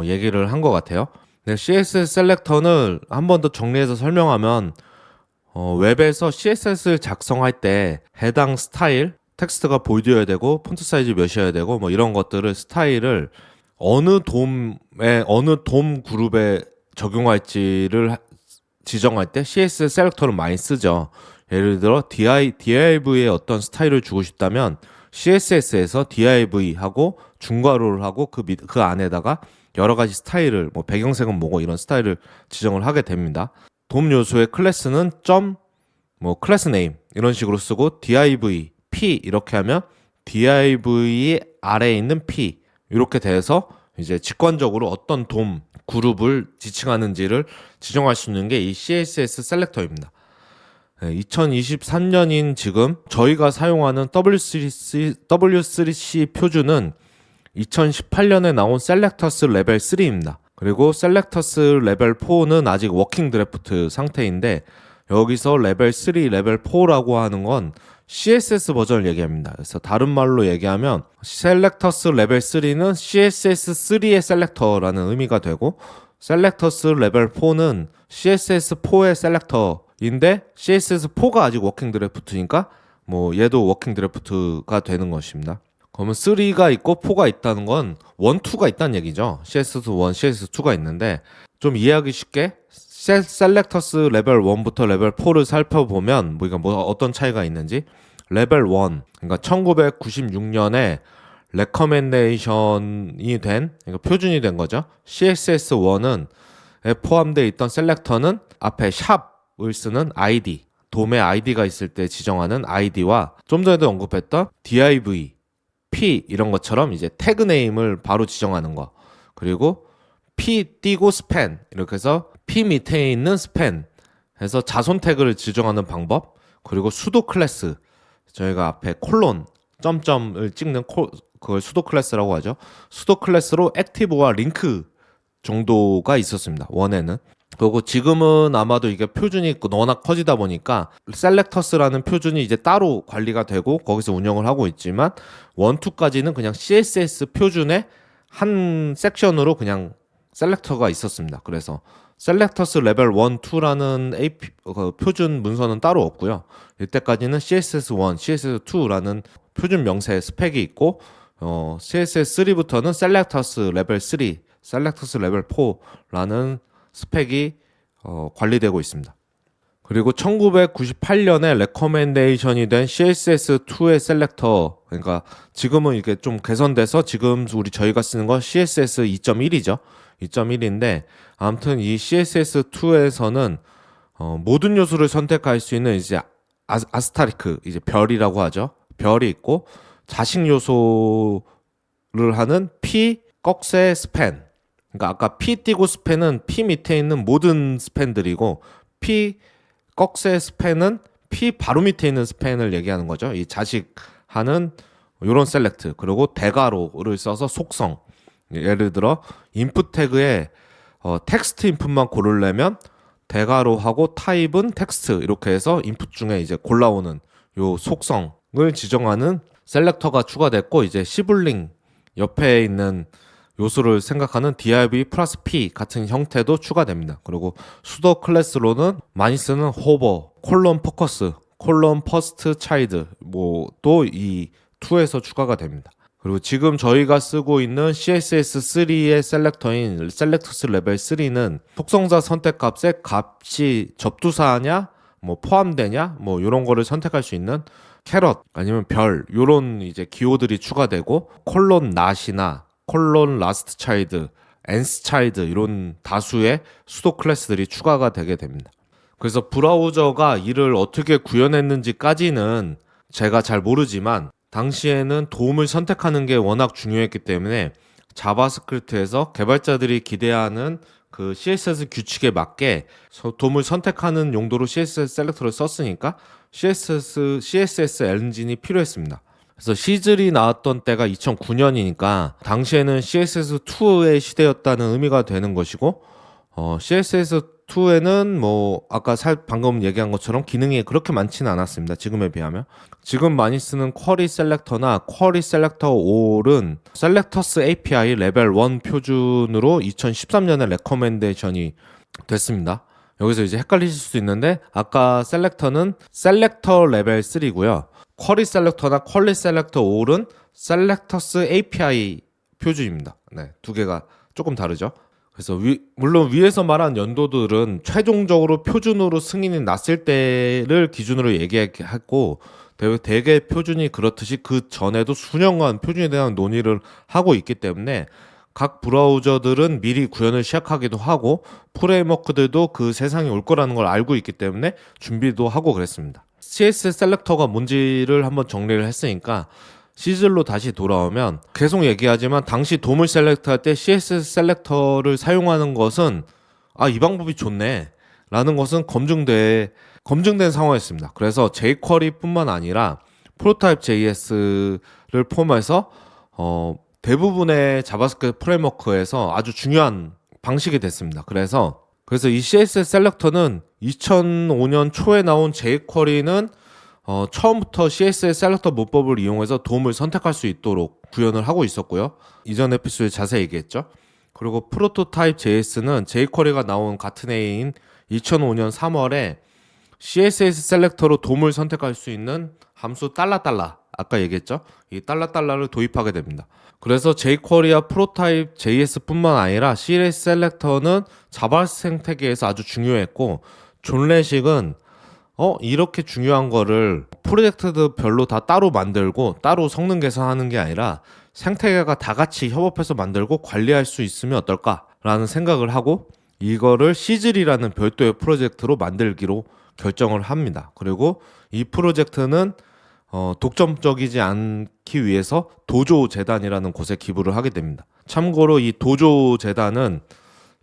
얘기를 한 것 같아요. 네, CSS 셀렉터는 한 번 더 정리해서 설명하면 웹에서 CSS를 작성할 때 해당 스타일, 텍스트가 볼드여야 되고 폰트 사이즈 몇이어야 되고 뭐 이런 것들을, 스타일을 어느 돔 그룹에 적용할지를 지정할 때 CSS 셀렉터를 많이 쓰죠. 예를 들어 div의 어떤 스타일을 주고 싶다면 CSS에서 div하고 중괄호를 하고 그 안에다가 여러 가지 스타일을 뭐 배경색은 뭐고 이런 스타일을 지정을 하게 됩니다. 돔 요소의 클래스는 뭐 클래스 네임 이런 식으로 쓰고 div p 이렇게 하면 div 아래에 있는 p 이렇게 돼서 이제 직관적으로 어떤 돔 그룹을 지칭하는지를 지정할 수 있는 게 이 CSS 셀렉터입니다. 2023년인 지금 저희가 사용하는 W3C 표준은 2018년에 나온 셀렉터스 레벨 3입니다. 그리고 셀렉터스 레벨 4는 아직 워킹 드래프트 상태인데 여기서 레벨 3, 레벨 4라고 하는 건 CSS 버전을 얘기합니다. 그래서 다른 말로 얘기하면 셀렉터스 레벨 3는 CSS3의 셀렉터라는 의미가 되고 셀렉터스 레벨 4는 CSS4의 셀렉터인데 CSS4가 아직 워킹 드래프트니까 뭐 얘도 워킹 드래프트가 되는 것입니다. 그러면 3가 있고 4가 있다는 건 1, 2가 있다는 얘기죠. CSS1, CSS2가 있는데 좀 이해하기 쉽게 셀렉터스 레벨 1부터 레벨 4를 살펴보면 뭐 어떤 차이가 있는지 레벨 1, 그러니까 1996년에 레커멘데이션이 된 그러니까 표준이 된 거죠. CSS1은 포함되어 있던 셀렉터는 앞에 샵을 쓰는 ID, 돔의 ID가 있을 때 지정하는 ID와 좀 전에도 언급했던 div, p 이런 것처럼 이제 태그 네임을 바로 지정하는 거. 그리고 p 띄고 span 이렇게 해서 p 밑에 있는 span 해서 자손 태그를 지정하는 방법. 그리고 수도 클래스 저희가 앞에 콜론 점점을 찍는 그걸 수도 클래스라고 하죠. 수도 클래스로 액티브와 링크 정도가 있었습니다. 원에는. 그리고 지금은 아마도 이게 표준이 워낙 커지다 보니까 셀렉터스라는 표준이 이제 따로 관리가 되고 거기서 운영을 하고 있지만 1, 2까지는 그냥 CSS 표준의 한 섹션으로 그냥 셀렉터가 있었습니다. 그래서 셀렉터스 레벨 1, 2라는 표준 문서는 따로 없고요. 이때까지는 CSS1, CSS2라는 표준 명세 스펙이 있고 CSS3부터는 셀렉터스 레벨 3, 셀렉터스 레벨 4라는 스펙이 관리되고 있습니다. 그리고 1998년에 레커멘데이션이 된 CSS2의 셀렉터, 그러니까 지금은 이게 좀 개선돼서 지금 저희가 쓰는 건 CSS 2.1이죠. 2.1인데 아무튼 이 CSS2에서는 모든 요소를 선택할 수 있는 이제 아스타리크, 이제 별이라고 하죠. 별이 있고 자식 요소를 하는 P 꺽쇠 스팬. 그러니까 아까 P 띄고 스팬은 P 밑에 있는 모든 스팬들이고 P 꺽쇠 스팬은 P 바로 밑에 있는 스팬을 얘기하는 거죠. 이 자식하는 요런 셀렉트. 그리고 대괄호를 써서 속성. 예를 들어 인풋 태그에 텍스트 인풋만 고르려면 대괄호하고 타입은 텍스트 이렇게 해서 인풋 중에 이제 골라오는 요 속성을 지정하는 셀렉터가 추가됐고 이제 시블링 옆에 있는 요소를 생각하는 div 플러스 p 같은 형태도 추가됩니다. 그리고 수도 클래스로는 많이 쓰는 호버, 콜론 포커스, 콜론 퍼스트 차일드 뭐도 이 2에서 추가가 됩니다. 그리고 지금 저희가 쓰고 있는 CSS3의 셀렉터인 셀렉터스 레벨 3는 속성자 선택 값이 접두사냐, 뭐 포함되냐, 뭐 이런 거를 선택할 수 있는 캐럿 아니면 별 요런 이제 기호들이 추가되고 콜론 낫이나 콜론 라스트 차일드, 엔스 차일드 이런 다수의 수도 클래스들이 추가가 되게 됩니다. 그래서 브라우저가 이를 어떻게 구현했는지까지는 제가 잘 모르지만 당시에는 도움을 선택하는 게 워낙 중요했기 때문에 자바스크립트에서 개발자들이 기대하는 그 CSS 규칙에 맞게 도움을 선택하는 용도로 CSS 셀렉터를 썼으니까 CSS 엔진이 필요했습니다. 그래서 시즐이 나왔던 때가 2009년이니까 당시에는 CSS2의 시대였다는 의미가 되는 것이고 CSS2에는 뭐 아까 방금 얘기한 것처럼 기능이 그렇게 많지는 않았습니다. 지금에 비하면. 지금 많이 쓰는 쿼리 셀렉터나 쿼리 셀렉터 올은 셀렉터스 API 레벨 1 표준으로 2013년에 레커멘데이션이 됐습니다. 여기서 이제 헷갈리실 수 있는데 아까 셀렉터는 셀렉터 레벨 3고요. 쿼리 셀렉터나 퀄리 셀렉터 올은 셀렉터스 API 표준입니다. 네, 두 개가 조금 다르죠. 그래서 물론 위에서 말한 연도들은 최종적으로 표준으로 승인이 났을 때를 기준으로 얘기하고 대개 표준이 그렇듯이 그 전에도 수년간 표준에 대한 논의를 하고 있기 때문에 각 브라우저들은 미리 구현을 시작하기도 하고 프레임워크들도 그 세상이 올 거라는 걸 알고 있기 때문에 준비도 하고 그랬습니다. CSS 셀렉터가 뭔지를 한번 정리를 했으니까 시즐로 다시 돌아오면 계속 얘기하지만 당시 도물 셀렉터 할 때 CSS 셀렉터를 사용하는 것은 이 방법이 좋네 라는 것은 검증된 상황이었습니다. 그래서 jQuery뿐만 아니라 프로타입 JS를 포함해서 대부분의 자바스크립트 프레임워크에서 아주 중요한 방식이 됐습니다. 그래서 이 CSS 셀렉터는 2005년 초에 나온 jQuery는 처음부터 CSS 셀렉터 문법을 이용해서 도움을 선택할 수 있도록 구현을 하고 있었고요. 이전 에피소드에 자세히 얘기했죠. 그리고 프로토타입 JS는 jQuery가 나온 같은 해인 2005년 3월에 CSS 셀렉터로 도움을 선택할 수 있는 함수 달러 아까 얘기했죠. 이 달러를 도입하게 됩니다. 그래서 jQuery와 프로타입 JS뿐만 아니라 CSS 셀렉터는 자바 생태계에서 아주 중요했고 존 레식은 이렇게 중요한 거를 프로젝트별로 다 따로 만들고 따로 성능 개선하는 게 아니라 생태계가 다 같이 협업해서 만들고 관리할 수 있으면 어떨까라는 생각을 하고 이거를 시즐이라는 별도의 프로젝트로 만들기로 결정을 합니다. 그리고 이 프로젝트는 독점적이지 않기 위해서 도조 재단이라는 곳에 기부를 하게 됩니다. 참고로 이 도조 재단은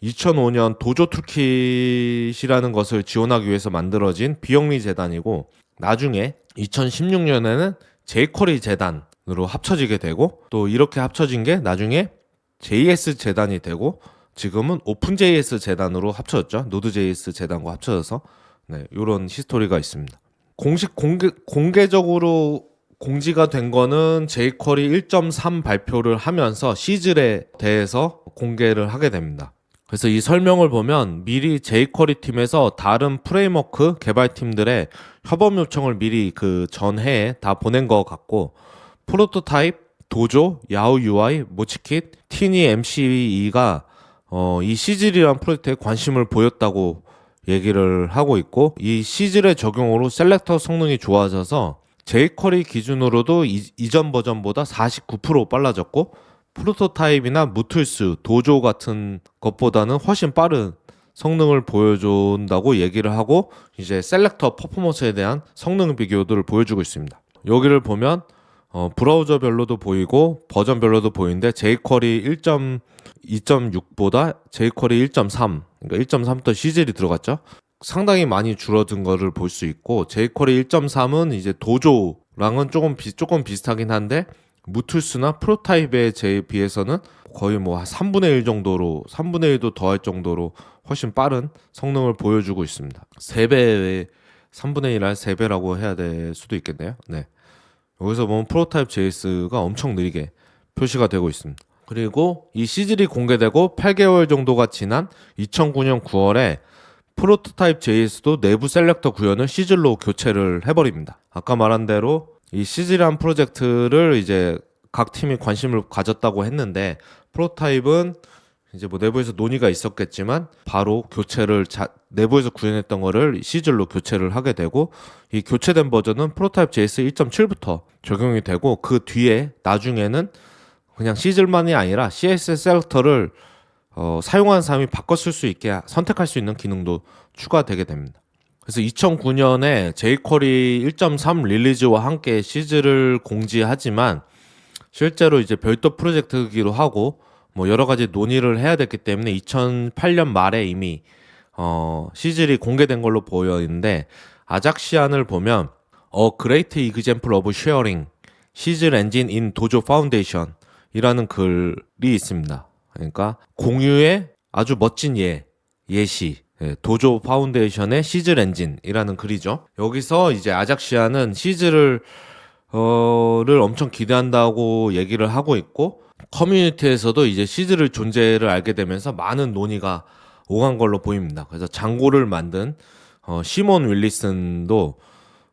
2005년 도조 툴킷이라는 것을 지원하기 위해서 만들어진 비영리 재단이고 나중에 2016년에는 jQuery 재단으로 합쳐지게 되고 또 이렇게 합쳐진 게 나중에 JS 재단이 되고 지금은 오픈JS 재단으로 합쳐졌죠. 노드.js 재단과 합쳐져서 이런 히스토리가 있습니다. 공개적으로 공지가 된 거는 jQuery 1.3 발표를 하면서 시즐에 대해서 공개를 하게 됩니다. 그래서 이 설명을 보면 미리 jQuery 팀에서 다른 프레임워크 개발팀들의 협업 요청을 미리 그 전해에 다 보낸 것 같고 프로토타입, 도조, 야후 UI, 모치킷, 티니 MCE가 이 시즐이라는 프로젝트에 관심을 보였다고 얘기를 하고 있고 이 시즐의 적용으로 셀렉터 성능이 좋아져서 jQuery 기준으로도 이전 버전보다 49% 빨라졌고 프로토타입이나 무툴스, 도조 같은 것보다는 훨씬 빠른 성능을 보여준다고 얘기를 하고 이제 셀렉터 퍼포먼스에 대한 성능 비교도를 보여주고 있습니다. 여기를 보면 브라우저별로도 보이고 버전별로도 보이는데 jQuery 1.2.6보다 jQuery 1.3 그러니까 1.3부터 시즐이 들어갔죠. 상당히 많이 줄어든 거를 볼 수 있고 jQuery 1.3은 이제 도조랑은 조금 비슷하긴 한데 무툴스나 프로타입에 비해서는 거의 뭐 3분의 1 정도로 3분의 1도 더할 정도로 훨씬 빠른 성능을 보여주고 있습니다. 3배 3분의 1 할 3배라고 해야 될 수도 있겠네요. 여기서 보면 프로타입 JS가 엄청 느리게 표시가 되고 있습니다. 그리고 이 시즐이 공개되고 8개월 정도가 지난 2009년 9월에 프로토타입 JS도 내부 셀렉터 구현을 시즐로 교체를 해버립니다. 아까 말한 대로 이 시즐이라는 프로젝트를 이제 각 팀이 관심을 가졌다고 했는데 프로타입은 이제 뭐 내부에서 논의가 있었겠지만 바로 교체를 내부에서 구현했던 거를 시즐로 교체를 하게 되고 이 교체된 버전은 프로타입 JS 1.7부터 적용이 되고 그 뒤에 나중에는 그냥 시즐만이 아니라 CSS 셀렉터를 사용하는 사람이 바꿔 쓸 수 있게 선택할 수 있는 기능도 추가되게 됩니다. 그래서 2009년에 jQuery 1.3 릴리즈와 함께 시즐을 공지하지만 실제로 이제 별도 프로젝트이기도 하고 뭐 여러 가지 논의를 해야 됐기 때문에 2008년 말에 이미 시즐이 공개된 걸로 보여 있는데 아작시안을 보면 A Great Example of Sharing 시즐 엔진 in 도조 파운데이션 이라는 글이 있습니다. 그러니까 공유의 아주 멋진 예시 도조 파운데이션의 시즐 엔진이라는 글이죠. 여기서 이제 아작시아는 시즐을 엄청 기대한다고 얘기를 하고 있고 커뮤니티에서도 이제 시즐의 존재를 알게 되면서 많은 논의가 오간 걸로 보입니다. 그래서 장고를 만든 시몬 윌리슨도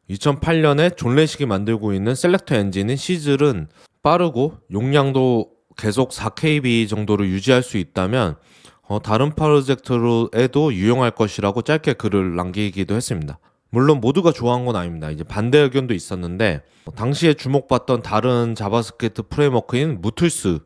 2008년에 존 레식이 만들고 있는 셀렉터 엔진인 시즐은 빠르고 용량도 계속 4KB 정도로 유지할 수 있다면 다른 프로젝트로에도 유용할 것이라고 짧게 글을 남기기도 했습니다. 물론 모두가 좋아한 건 아닙니다. 이제 반대 의견도 있었는데 당시에 주목받던 다른 자바스크립트 프레임워크인 무툴스,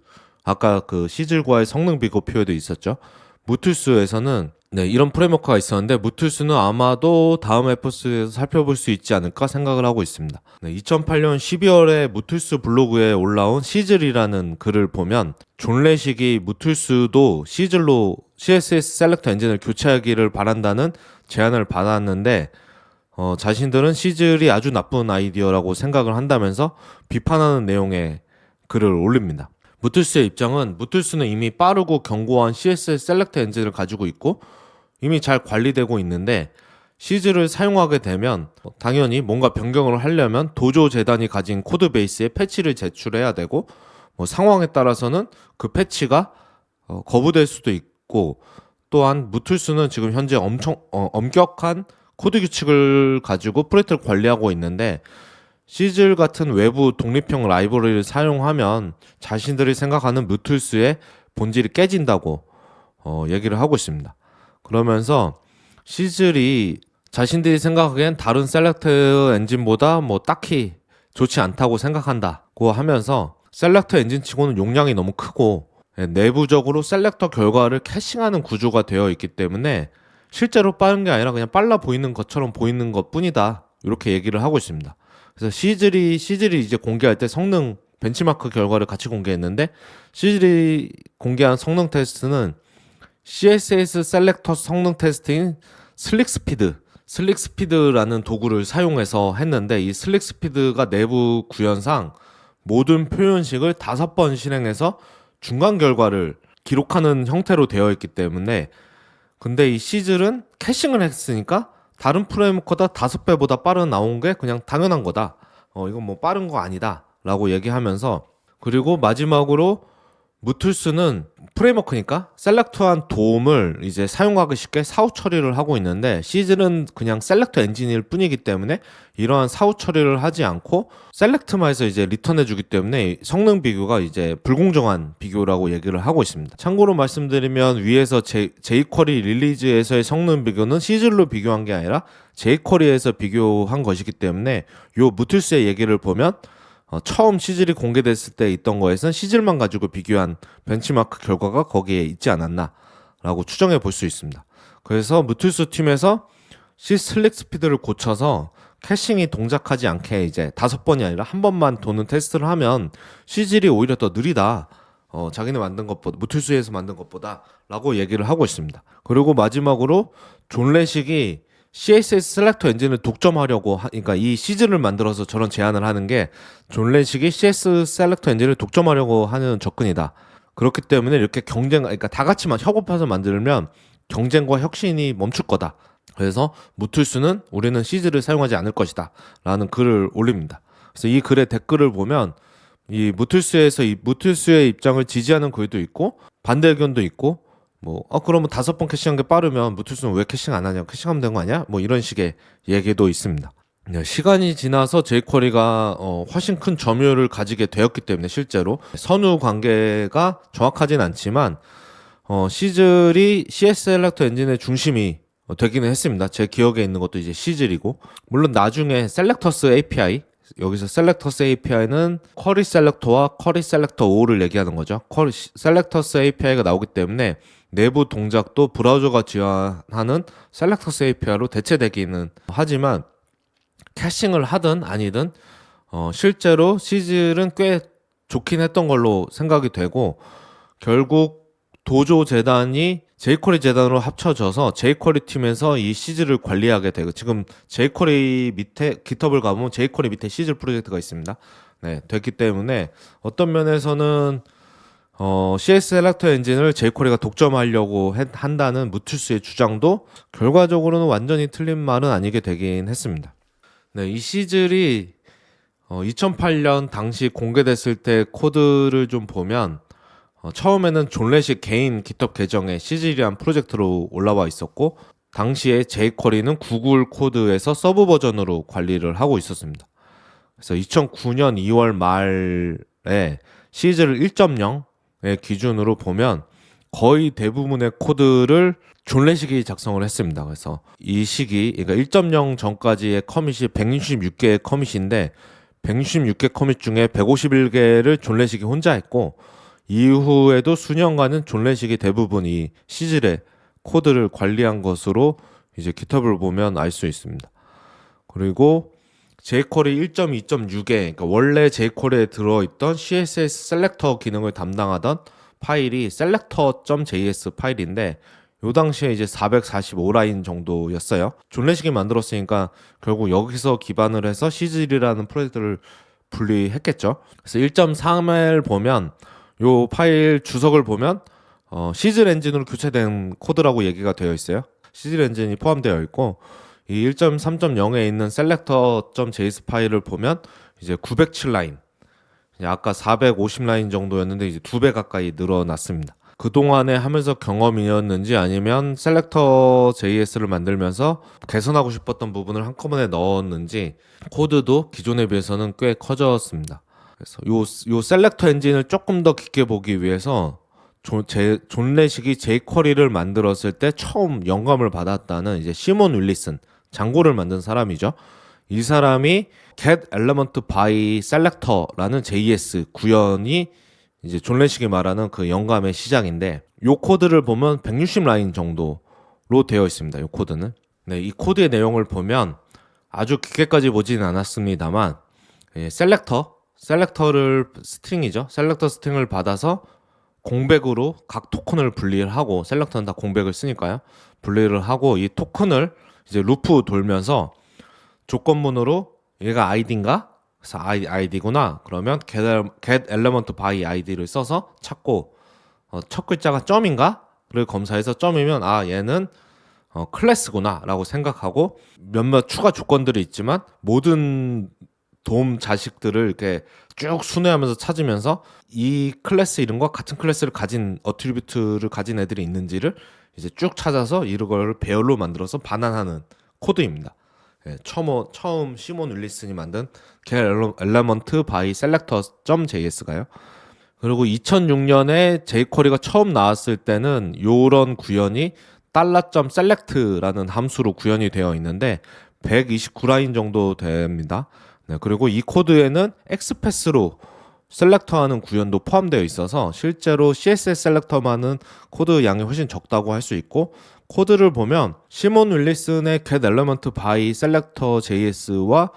아까 그 시즐과의 성능 비교 표에도 있었죠. 무툴스에서는 이런 프레임워크가 있었는데 무툴스는 아마도 다음 에피소드에서 살펴볼 수 있지 않을까 생각을 하고 있습니다. 2008년 12월에 무툴스 블로그에 올라온 시즐이라는 글을 보면 존 레식이 무툴스도 시즐로 CSS 셀렉터 엔진을 교체하기를 바란다는 제안을 받았는데 자신들은 시즐이 아주 나쁜 아이디어라고 생각을 한다면서 비판하는 내용의 글을 올립니다. 무툴스의 입장은 무툴스는 이미 빠르고 견고한 CSS 셀렉터 엔진을 가지고 있고 이미 잘 관리되고 있는데 시즐을 사용하게 되면 당연히 뭔가 변경을 하려면 도조 재단이 가진 코드 베이스에 패치를 제출해야 되고 상황에 따라서는 그 패치가 거부될 수도 있고, 또한 무툴스는 지금 현재 엄청 엄격한 코드 규칙을 가지고 프로젝트를 관리하고 있는데 시즐 같은 외부 독립형 라이브러리를 사용하면 자신들이 생각하는 무툴스의 본질이 깨진다고 얘기를 하고 있습니다. 그러면서 시즐이 자신들이 생각하기엔 다른 셀렉터 엔진보다 딱히 좋지 않다고 생각한다고 하면서 셀렉터 엔진 치고는 용량이 너무 크고 내부적으로 셀렉터 결과를 캐싱하는 구조가 되어 있기 때문에 실제로 빠른 게 아니라 그냥 빨라 보이는 것처럼 보이는 것 뿐이다, 이렇게 얘기를 하고 있습니다. 그래서 시즐이 이제 공개할 때 성능 벤치마크 결과를 같이 공개했는데 시즐이 공개한 성능 테스트는 CSS 셀렉터 성능 테스트인 슬릭스피드라는 도구를 사용해서 했는데 이 슬릭스피드가 내부 구현상 모든 표현식을 5번 실행해서 중간 결과를 기록하는 형태로 되어 있기 때문에, 근데 이 시즐은 캐싱을 했으니까 다른 프레임워크보다 5배보다 빠른 나온 게 그냥 당연한 거다. 이건 빠른 거 아니다 라고 얘기하면서, 그리고 마지막으로 무툴스는 프레임워크니까 셀렉터한 도움을 이제 사용하기 쉽게 사후 처리를 하고 있는데 시즐은 그냥 셀렉터 엔진일 뿐이기 때문에 이러한 사후 처리를 하지 않고 셀렉트만 해서 이제 리턴해 주기 때문에 성능 비교가 이제 불공정한 비교라고 얘기를 하고 있습니다. 참고로 말씀드리면 위에서 jQuery 릴리즈에서의 성능 비교는 시즐로 비교한 게 아니라 jQuery에서 비교한 것이기 때문에 요 무툴스의 얘기를 보면 처음 시즐이 공개됐을 때 있던 거에선 시즐만 가지고 비교한 벤치마크 결과가 거기에 있지 않았나 라고 추정해 볼 수 있습니다. 그래서 무툴스 팀에서 슬릭 스피드를 고쳐서 캐싱이 동작하지 않게 이제 5번이 아니라 1번만 도는 테스트를 하면 시즐이 오히려 더 느리다, 자기네 만든 것보다, 무툴스에서 만든 것보다 라고 얘기를 하고 있습니다. 그리고 마지막으로 존 레식이 CSS 셀렉터 엔진을 독점하려고 그러니까 이 시즐을 만들어서 저런 제안을 하는 게 존 레식이 CSS 셀렉터 엔진을 독점하려고 하는 접근이다. 그렇기 때문에 이렇게 그러니까 다 같이 협업해서 만들면 경쟁과 혁신이 멈출 거다. 그래서 무툴스는 우리는 시즐을 사용하지 않을 것이다 라는 글을 올립니다. 그래서 이 글의 댓글을 보면 이 무툴스의 입장을 지지하는 글도 있고 반대 의견도 있고, 그러면 5번 캐싱한 게 빠르면 무툴스는 왜 캐싱 안 하냐? 캐싱하면 되는 거 아니야? 이런 식의 얘기도 있습니다. 시간이 지나서 jQuery가 훨씬 큰 점유율을 가지게 되었기 때문에 실제로 선후 관계가 정확하진 않지만 시즐이 CS 셀렉터 엔진의 중심이 되기는 했습니다. 제 기억에 있는 것도 이제 시즐이고, 물론 나중에 셀렉터스 API, 여기서 셀렉터스 API는 쿼리 셀렉터와 쿼리 셀렉터 5를 얘기하는 거죠. 셀렉터스 API가 나오기 때문에 내부 동작도 브라우저가 지원하는 셀렉터스 API로 대체되기는 하지만 캐싱을 하든 아니든 실제로 시즐은 꽤 좋긴 했던 걸로 생각이 되고, 결국 도조 재단이 jQuery 재단으로 합쳐져서 jQuery 팀에서 이 시즐을 관리하게 되고, 지금 jQuery 밑에 GitHub을 가보면 jQuery 밑에 시즐 프로젝트가 있습니다. 됐기 때문에 어떤 면에서는 CS 셀렉터 엔진을 jQuery가 독점하려고 한다는 무툴스의 주장도 결과적으로는 완전히 틀린 말은 아니게 되긴 했습니다. 이 시즐이 2008년 당시 공개됐을 때 코드를 좀 보면 처음에는 존 레식 개인 GitHub 계정에 시즐이란 프로젝트로 올라와 있었고, 당시에 jQuery는 구글 코드에서 서브 버전으로 관리를 하고 있었습니다. 그래서 2009년 2월 말에 시즐 1.0의 기준으로 보면 거의 대부분의 코드를 존 레식이 작성을 했습니다. 그래서 이 시기, 그러니까 1.0 전까지의 커밋이 166개의 커밋인데 166개 커밋 중에 151개를 존 레식이 혼자 했고 이후에도 수년간은 존 레식이 대부분 이 시즐의 코드를 관리한 것으로 이제 깃허브를 보면 알 수 있습니다. 그리고 jQuery 1.2.6에 그러니까 원래 jQuery에 들어있던 CSS 셀렉터 기능을 담당하던 파일이 selector.js 파일인데 요 당시에 이제 445라인 정도였어요. 존 레식이 만들었으니까 결국 여기서 기반을 해서 시즐이라는 프로젝트를 분리했겠죠. 그래서 1.3을 보면 요 파일 주석을 보면 시즐 엔진으로 교체된 코드라고 얘기가 되어 있어요. 시즐 엔진이 포함되어 있고 이 1.3.0에 있는 selector.js 파일을 보면 이제 907라인, 아까 450라인 정도였는데 이제 2배 가까이 늘어났습니다. 그동안에 하면서 경험이었는지 아니면 selector.js를 만들면서 개선하고 싶었던 부분을 한꺼번에 넣었는지 코드도 기존에 비해서는 꽤 커졌습니다. 그래서 요 셀렉터 엔진을 조금 더 깊게 보기 위해서 존 레식이 jQuery를 만들었을 때 처음 영감을 받았다는 이제 시몬 윌리슨, 장고를 만든 사람이죠. 이 사람이 get element by selector라는 JS 구현이 이제 존 레식이 말하는 그 영감의 시작인데 요 코드를 보면 160라인 정도로 되어 있습니다. 요 코드는. 네, 이 코드의 내용을 보면 아주 깊게까지 보지는 않았습니다만 셀렉터를 스트링이죠. 셀렉터 스트링을 받아서 공백으로 각 토큰을 분리를 하고 셀렉터는 다 공백을 쓰니까요. 분리를 하고 이 토큰을 이제 루프 돌면서 조건문으로 얘가 아이디인가? 그래서 아이디구나. 그러면 get element by id를 써서 찾고 첫 글자가 점인가?를 검사해서 점이면 얘는 클래스구나 라고 생각하고 몇몇 추가 조건들이 있지만 모든 돔 자식들을 이렇게 쭉 순회하면서 찾으면서 이 클래스 이름과 같은 클래스를 가진 어트리뷰트를 가진 애들이 있는지를 이제 쭉 찾아서 이걸 배열로 만들어서 반환하는 코드입니다. 처음 시몬 윌리슨이 만든 get element by selector.js가요. 그리고 2006년에 jQuery가 처음 나왔을 때는 이런 구현이 $.select라는 함수로 구현이 되어 있는데 129라인 정도 됩니다. 네, 그리고 이 코드에는 엑스패스로 셀렉터하는 구현도 포함되어 있어서 실제로 CSS 셀렉터만은 코드 양이 훨씬 적다고 할 수 있고 코드를 보면 시몬 윌리슨의 get element by selector JS와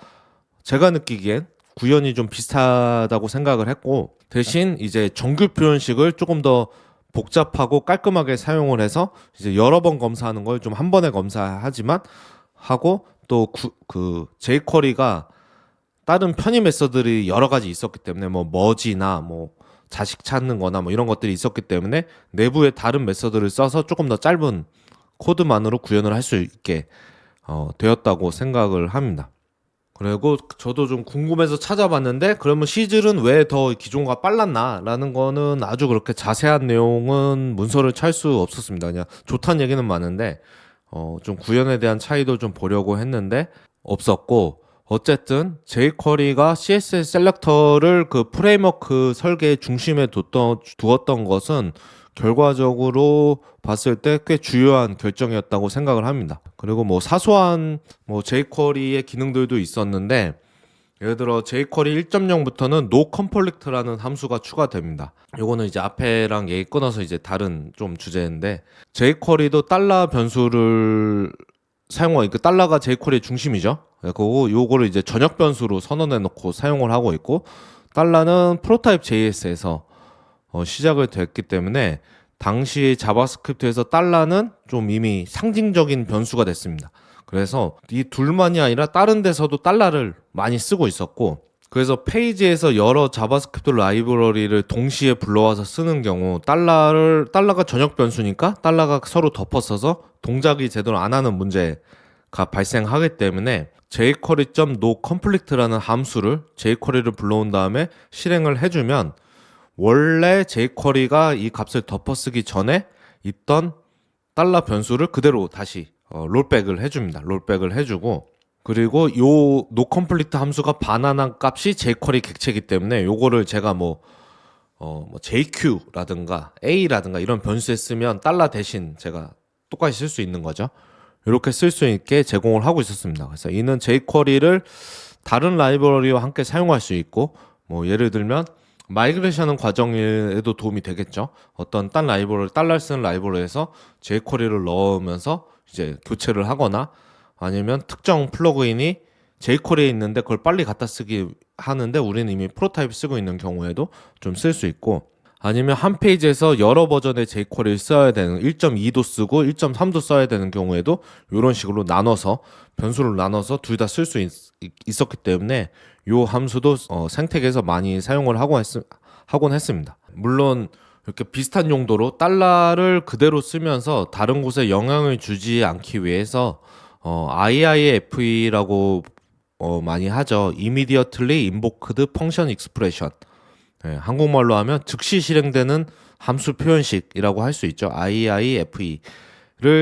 제가 느끼기엔 구현이 좀 비슷하다고 생각을 했고 대신 이제 정규 표현식을 조금 더 복잡하고 깔끔하게 사용을 해서 이제 여러 번 검사하는 걸 좀 한 번에 검사하지만 하고 또 그 jQuery가 다른 편의 메서드들이 여러 가지 있었기 때문에 뭐 머지나 뭐 자식 찾는 거나 뭐 이런 것들이 있었기 때문에 내부에 다른 메서드를 써서 조금 더 짧은 코드만으로 구현을 할 수 있게 되었다고 생각을 합니다. 그리고 저도 좀 궁금해서 찾아봤는데 그러면 시즐은 왜 더 기존과 빨랐나 라는 거는 아주 그렇게 자세한 내용은 문서를 찾을 수 없었습니다. 그냥 좋다는 얘기는 많은데 좀 구현에 대한 차이도 좀 보려고 했는데 없었고 어쨌든 jQuery가 CSS 셀렉터를 그 프레임워크 설계의 중심에 두었던 것은 결과적으로 봤을 때 꽤 주요한 결정이었다고 생각을 합니다. 그리고 뭐 사소한 뭐 jQuery의 기능들도 있었는데 예를 들어 jQuery 1.0부터는 noComplet라는 함수가 추가됩니다. 요거는 이제 앞에랑 얘기 끊어서 이제 다른 좀 주제인데 jQuery도 달러 변수를 사용하고 그 달러가 jQuery의 중심이죠. 그리고 요거를 이제 전역 변수로 선언해 놓고 사용을 하고 있고 달러는 프로타입 JS에서 시작을 됐기 때문에 당시 자바스크립트에서 달러는 좀 이미 상징적인 변수가 됐습니다. 그래서 이 둘만이 아니라 다른 데서도 달러를 많이 쓰고 있었고 그래서 페이지에서 여러 자바스크립트 라이브러리를 동시에 불러와서 쓰는 경우 달러가 전역 변수니까 달러가 서로 덮어서서 동작이 제대로 안 하는 문제가 발생하기 때문에 jQuery.noComplet라는 함수를 jQuery를 불러온 다음에 실행을 해주면 원래 jQuery가 이 값을 덮어쓰기 전에 있던 달러 변수를 그대로 다시 롤백을 해줍니다. 롤백을 해주고 그리고 요 noComplete 함수가 반환한 값이 jQuery 객체이기 때문에 요거를 제가 뭐 뭐 JQ라든가 A라든가 이런 변수에 쓰면 달러 대신 제가 똑같이 쓸 수 있는 거죠. 이렇게 쓸 수 있게 제공을 하고 있었습니다. 그래서 이는 jQuery를 다른 라이브러리와 함께 사용할 수 있고, 뭐 예를 들면 마이그레이션 과정에도 도움이 되겠죠. 어떤 딴 라이브러리, 달러 쓰는 라이브러리에서 jQuery를 넣으면서 이제 교체를 하거나, 아니면 특정 플러그인이 jQuery에 있는데 그걸 빨리 갖다 쓰기 하는데 우리는 이미 프로타입 쓰고 있는 경우에도 좀 쓸 수 있고, 아니면 한 페이지에서 여러 버전의 jQuery를 써야 되는 1.2도 쓰고 1.3도 써야 되는 경우에도 이런 식으로 나눠서 변수를 나눠서 둘 다 쓸 수 있었기 때문에 이 함수도 생태계에서 많이 사용을 하곤 했습니다. 물론 이렇게 비슷한 용도로 달러를 그대로 쓰면서 다른 곳에 영향을 주지 않기 위해서 IIFE라고 많이 하죠. Immediately Invoked Function Expression. 네, 한국말로 하면 즉시 실행되는 함수 표현식이라고 할 수 있죠. IIFE를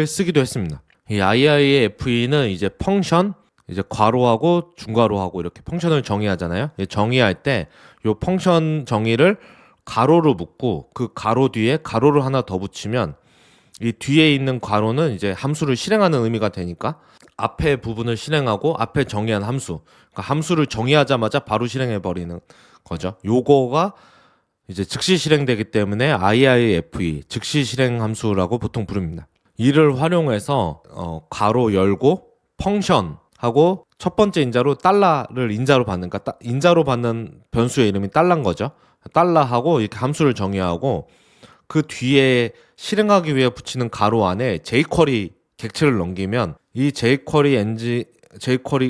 쓰기도 했습니다. 이 IIFE는 이제 펑션, 이제 괄호하고 중괄호하고 이렇게 펑션을 정의하잖아요. 정의할 때 이 펑션 정의를 가로로 묶고 그 가로 뒤에 가로를 하나 더 붙이면 이 뒤에 있는 괄호는 이제 함수를 실행하는 의미가 되니까 앞에 부분을 실행하고 앞에 정의한 함수, 그러니까 함수를 정의하자마자 바로 실행해 버리는 거죠. 요거가 이제 즉시 실행되기 때문에 IIFE, 즉시 실행 함수라고 보통 부릅니다. 이를 활용해서 가로 열고 펑션하고 첫 번째 인자로 달러를 인자로 받는, 그러니까 인자로 받는 변수의 이름이 달러인 거죠. 달러하고 이렇게 함수를 정의하고 그 뒤에 실행하기 위해 붙이는 가로 안에 jQuery 객체를 넘기면 이 jQuery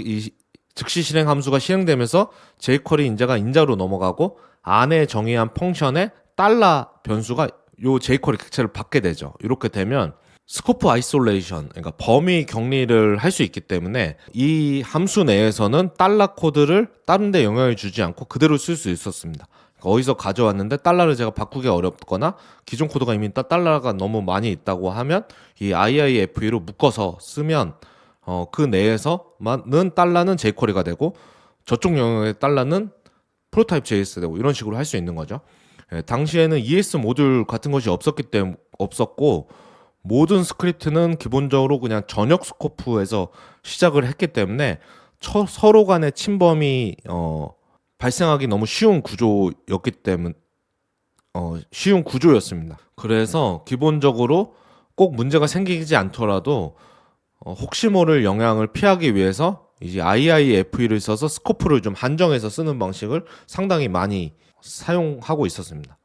이 즉시 실행 함수가 실행되면서 jQuery 인자가 인자로 넘어가고 안에 정의한 펑션에 달러 변수가 요 jQuery 객체를 받게 되죠. 이렇게 되면 스코프 아이솔레이션, 그러니까 범위 격리를 할 수 있기 때문에 이 함수 내에서는 달러 코드를 다른 데 영향을 주지 않고 그대로 쓸 수 있었습니다. 그러니까 어디서 가져왔는데 달러를 제가 바꾸기 어렵거나 기존 코드가 이미 달러가 너무 많이 있다고 하면 이 IIFE로 묶어서 쓰면 그 내에서만은 달러는 jQuery가 되고 저쪽 영역의 달러는 프로타입 JS 되고 이런 식으로 할 수 있는 거죠. 당시에는 ES 모듈 같은 것이 없었고 모든 스크립트는 기본적으로 그냥 전역 스코프에서 시작을 했기 때문에 서로 간의 침범이 발생하기 너무 쉬운 구조였습니다. 그래서 기본적으로 꼭 문제가 생기지 않더라도 혹시 모를 영향을 피하기 위해서 이제 IIFE를 써서 스코프를 좀 한정해서 쓰는 방식을 상당히 많이 사용하고 있었습니다.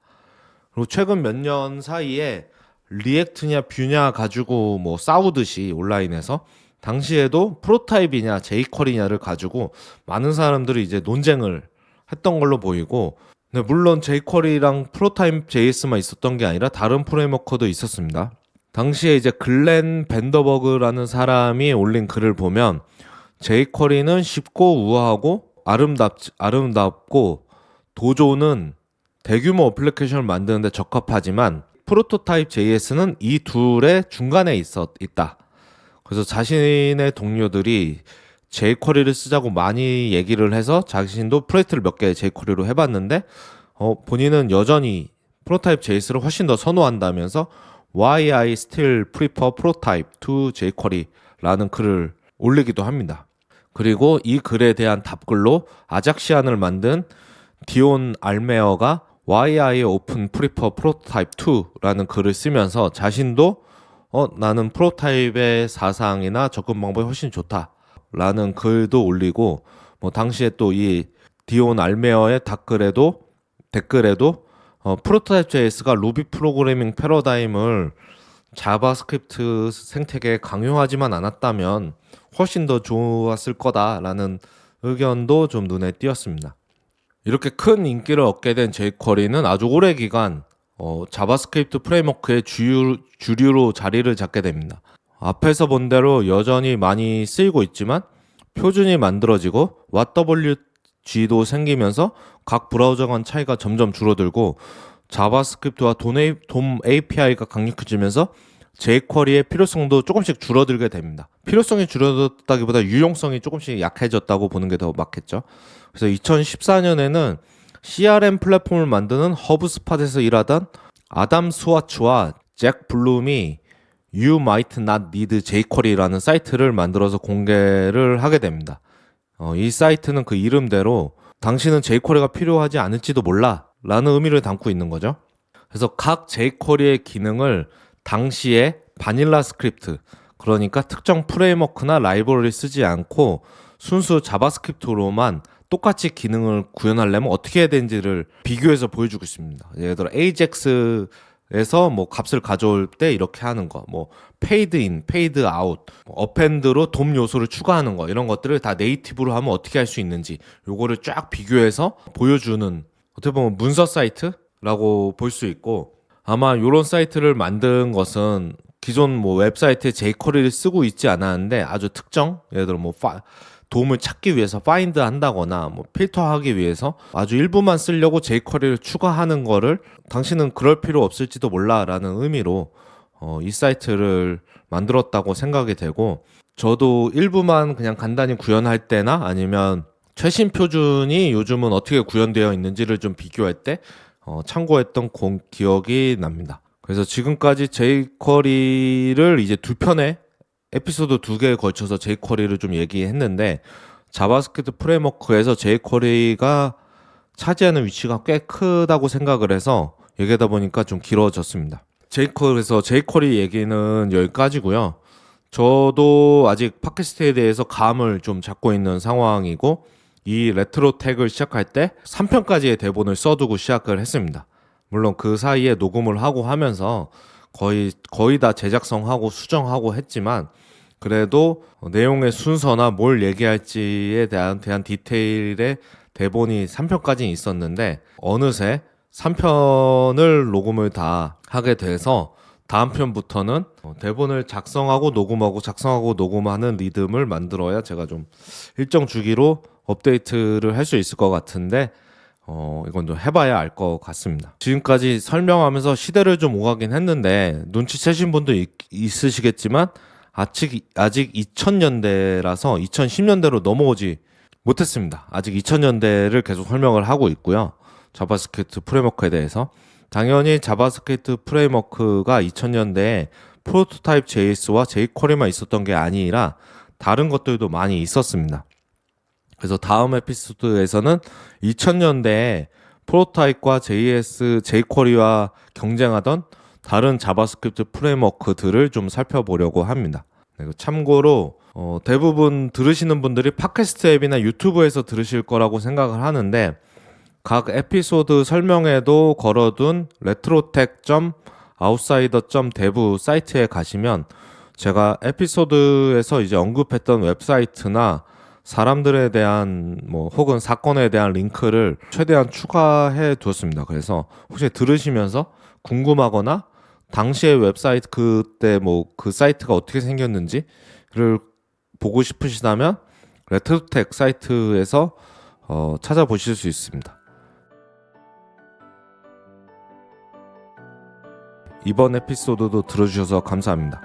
그리고 최근 몇 년 사이에 리액트냐 뷰냐 가지고 뭐 싸우듯이 온라인에서 당시에도 프로타입이냐 jQuery냐를 가지고 많은 사람들이 이제 논쟁을 했던 걸로 보이고, 근데 물론 jQuery랑 프로타입 JS만 있었던 게 아니라 다른 프레임워크도 있었습니다. 당시에 이제 글렌 벤더버그라는 사람이 올린 글을 보면 jQuery는 쉽고 우아하고 아름답고 도조는 대규모 어플리케이션을 만드는데 적합하지만 프로토타입 JS는 이 둘의 중간에 있다. 그래서 자신의 동료들이 jQuery를 쓰자고 많이 얘기를 해서 자신도 프로젝트를 몇 개 jQuery로 해봤는데 본인은 여전히 프로타입 JS를 훨씬 더 선호한다면서 Why I Still Prefer Prototype to jQuery라는 글을 올리기도 합니다. 그리고 이 글에 대한 답글로 아작시안을 만든 디온 알메어가 Why I Often Prefer Prototype 2라는 글을 쓰면서 자신도 나는 프로타입의 사상이나 접근 방법이 훨씬 좋다라는 글도 올리고, 뭐 당시에 또 이 디온 알메어의 댓글에도 프로토타입 JS가 루비 프로그래밍 패러다임을 자바스크립트 생태계에 강요하지만 않았다면 훨씬 더 좋았을 거다라는 의견도 좀 눈에 띄었습니다. 이렇게 큰 인기를 얻게 된 jQuery는 아주 오래 기간 자바스크립트 프레임워크의 주류로 자리를 잡게 됩니다. 앞에서 본 대로 여전히 많이 쓰이고 있지만 표준이 만들어지고 WG도 생기면서 각 브라우저 간 차이가 점점 줄어들고 자바스크립트와 돔 API가 강력해지면서 jQuery의 필요성도 조금씩 줄어들게 됩니다. 필요성이 줄어들었다기보다 유용성이 조금씩 약해졌다고 보는 게 더 맞겠죠. 그래서 2014년에는 CRM 플랫폼을 만드는 허브스팟에서 일하던 아담 스와츠와 잭 블룸이 You Might Not Need jQuery라는 사이트를 만들어서 공개를 하게 됩니다. 이 사이트는 그 이름대로 당신은 jQuery가 필요하지 않을지도 몰라 라는 의미를 담고 있는 거죠. 그래서 각 jQuery의 기능을 당시에 바닐라 스크립트, 그러니까 특정 프레임워크나 라이브러리 쓰지 않고 순수 자바스크립트로만 똑같이 기능을 구현하려면 어떻게 해야 되는지를 비교해서 보여주고 있습니다. 예를 들어 AJAX에서 뭐 값을 가져올 때 이렇게 하는 거, 뭐 페이드 인, 페이드 아웃, 어펜드로 돔 요소를 추가하는 거, 이런 것들을 다 네이티브로 하면 어떻게 할 수 있는지 요거를 쫙 비교해서 보여주는, 어떻게 보면 문서 사이트라고 볼 수 있고, 아마 이런 사이트를 만든 것은 기존 뭐 웹사이트에 jQuery를 쓰고 있지 않았는데 아주 특정, 예를 들어 뭐 도움을 찾기 위해서 파인드 한다거나 뭐 필터하기 위해서 아주 일부만 쓰려고 jQuery를 추가하는 거를 당신은 그럴 필요 없을지도 몰라라는 의미로 이 사이트를 만들었다고 생각이 되고, 저도 일부만 그냥 간단히 구현할 때나 아니면 최신 표준이 요즘은 어떻게 구현되어 있는지를 좀 비교할 때 참고했던 기억이 납니다. 그래서 지금까지 jQuery를 이제 두 편의 에피소드 2개에 걸쳐서 jQuery를 좀 얘기했는데, 자바스크립트 프레임워크에서 jQuery가 차지하는 위치가 꽤 크다고 생각을 해서 얘기하다 보니까 좀 길어졌습니다. 그래서 jQuery 얘기는 여기까지고요. 저도 아직 팟캐스트에 대해서 감을 좀 잡고 있는 상황이고, 이 레트로 택을 시작할 때 3편까지의 대본을 써두고 시작을 했습니다. 물론 그 사이에 녹음을 하고 하면서 거의 다 제작성하고 수정하고 했지만, 그래도 내용의 순서나 뭘 얘기할지에 대한 디테일의 대본이 3편까지 있었는데, 어느새 3편을 녹음을 다 하게 돼서 다음 편부터는 대본을 작성하고 녹음하는 리듬을 만들어야 제가 좀 일정 주기로 업데이트를 할 수 있을 것 같은데, 이건 좀 해봐야 알 것 같습니다. 지금까지 설명하면서 시대를 좀 오가긴 했는데 눈치채신 분도 있으시겠지만 아직 2000년대라서 2010년대로 넘어오지 못했습니다. 아직 2000년대를 계속 설명을 하고 있고요. 자바스크립트 프레임워크에 대해서. 당연히 자바스크립트 프레임워크가 2000년대에 프로토타입 JS와 jQuery만 있었던 게 아니라 다른 것들도 많이 있었습니다. 그래서 다음 에피소드에서는 2000년대에 프로토타입과 jQuery와 경쟁하던 다른 자바스크립트 프레임워크들을 좀 살펴보려고 합니다. 참고로 대부분 들으시는 분들이 팟캐스트 앱이나 유튜브에서 들으실 거라고 생각을 하는데, 각 에피소드 설명에도 걸어둔 retrotech.outsider.dev 사이트에 가시면 제가 에피소드에서 이제 언급했던 웹사이트나 사람들에 대한 혹은 사건에 대한 링크를 최대한 추가해 두었습니다. 그래서 혹시 들으시면서 궁금하거나 당시의 웹사이트 그때 그 사이트가 어떻게 생겼는지를 보고 싶으시다면 레트로텍 사이트에서 찾아보실 수 있습니다. 이번 에피소드도 들어주셔서 감사합니다.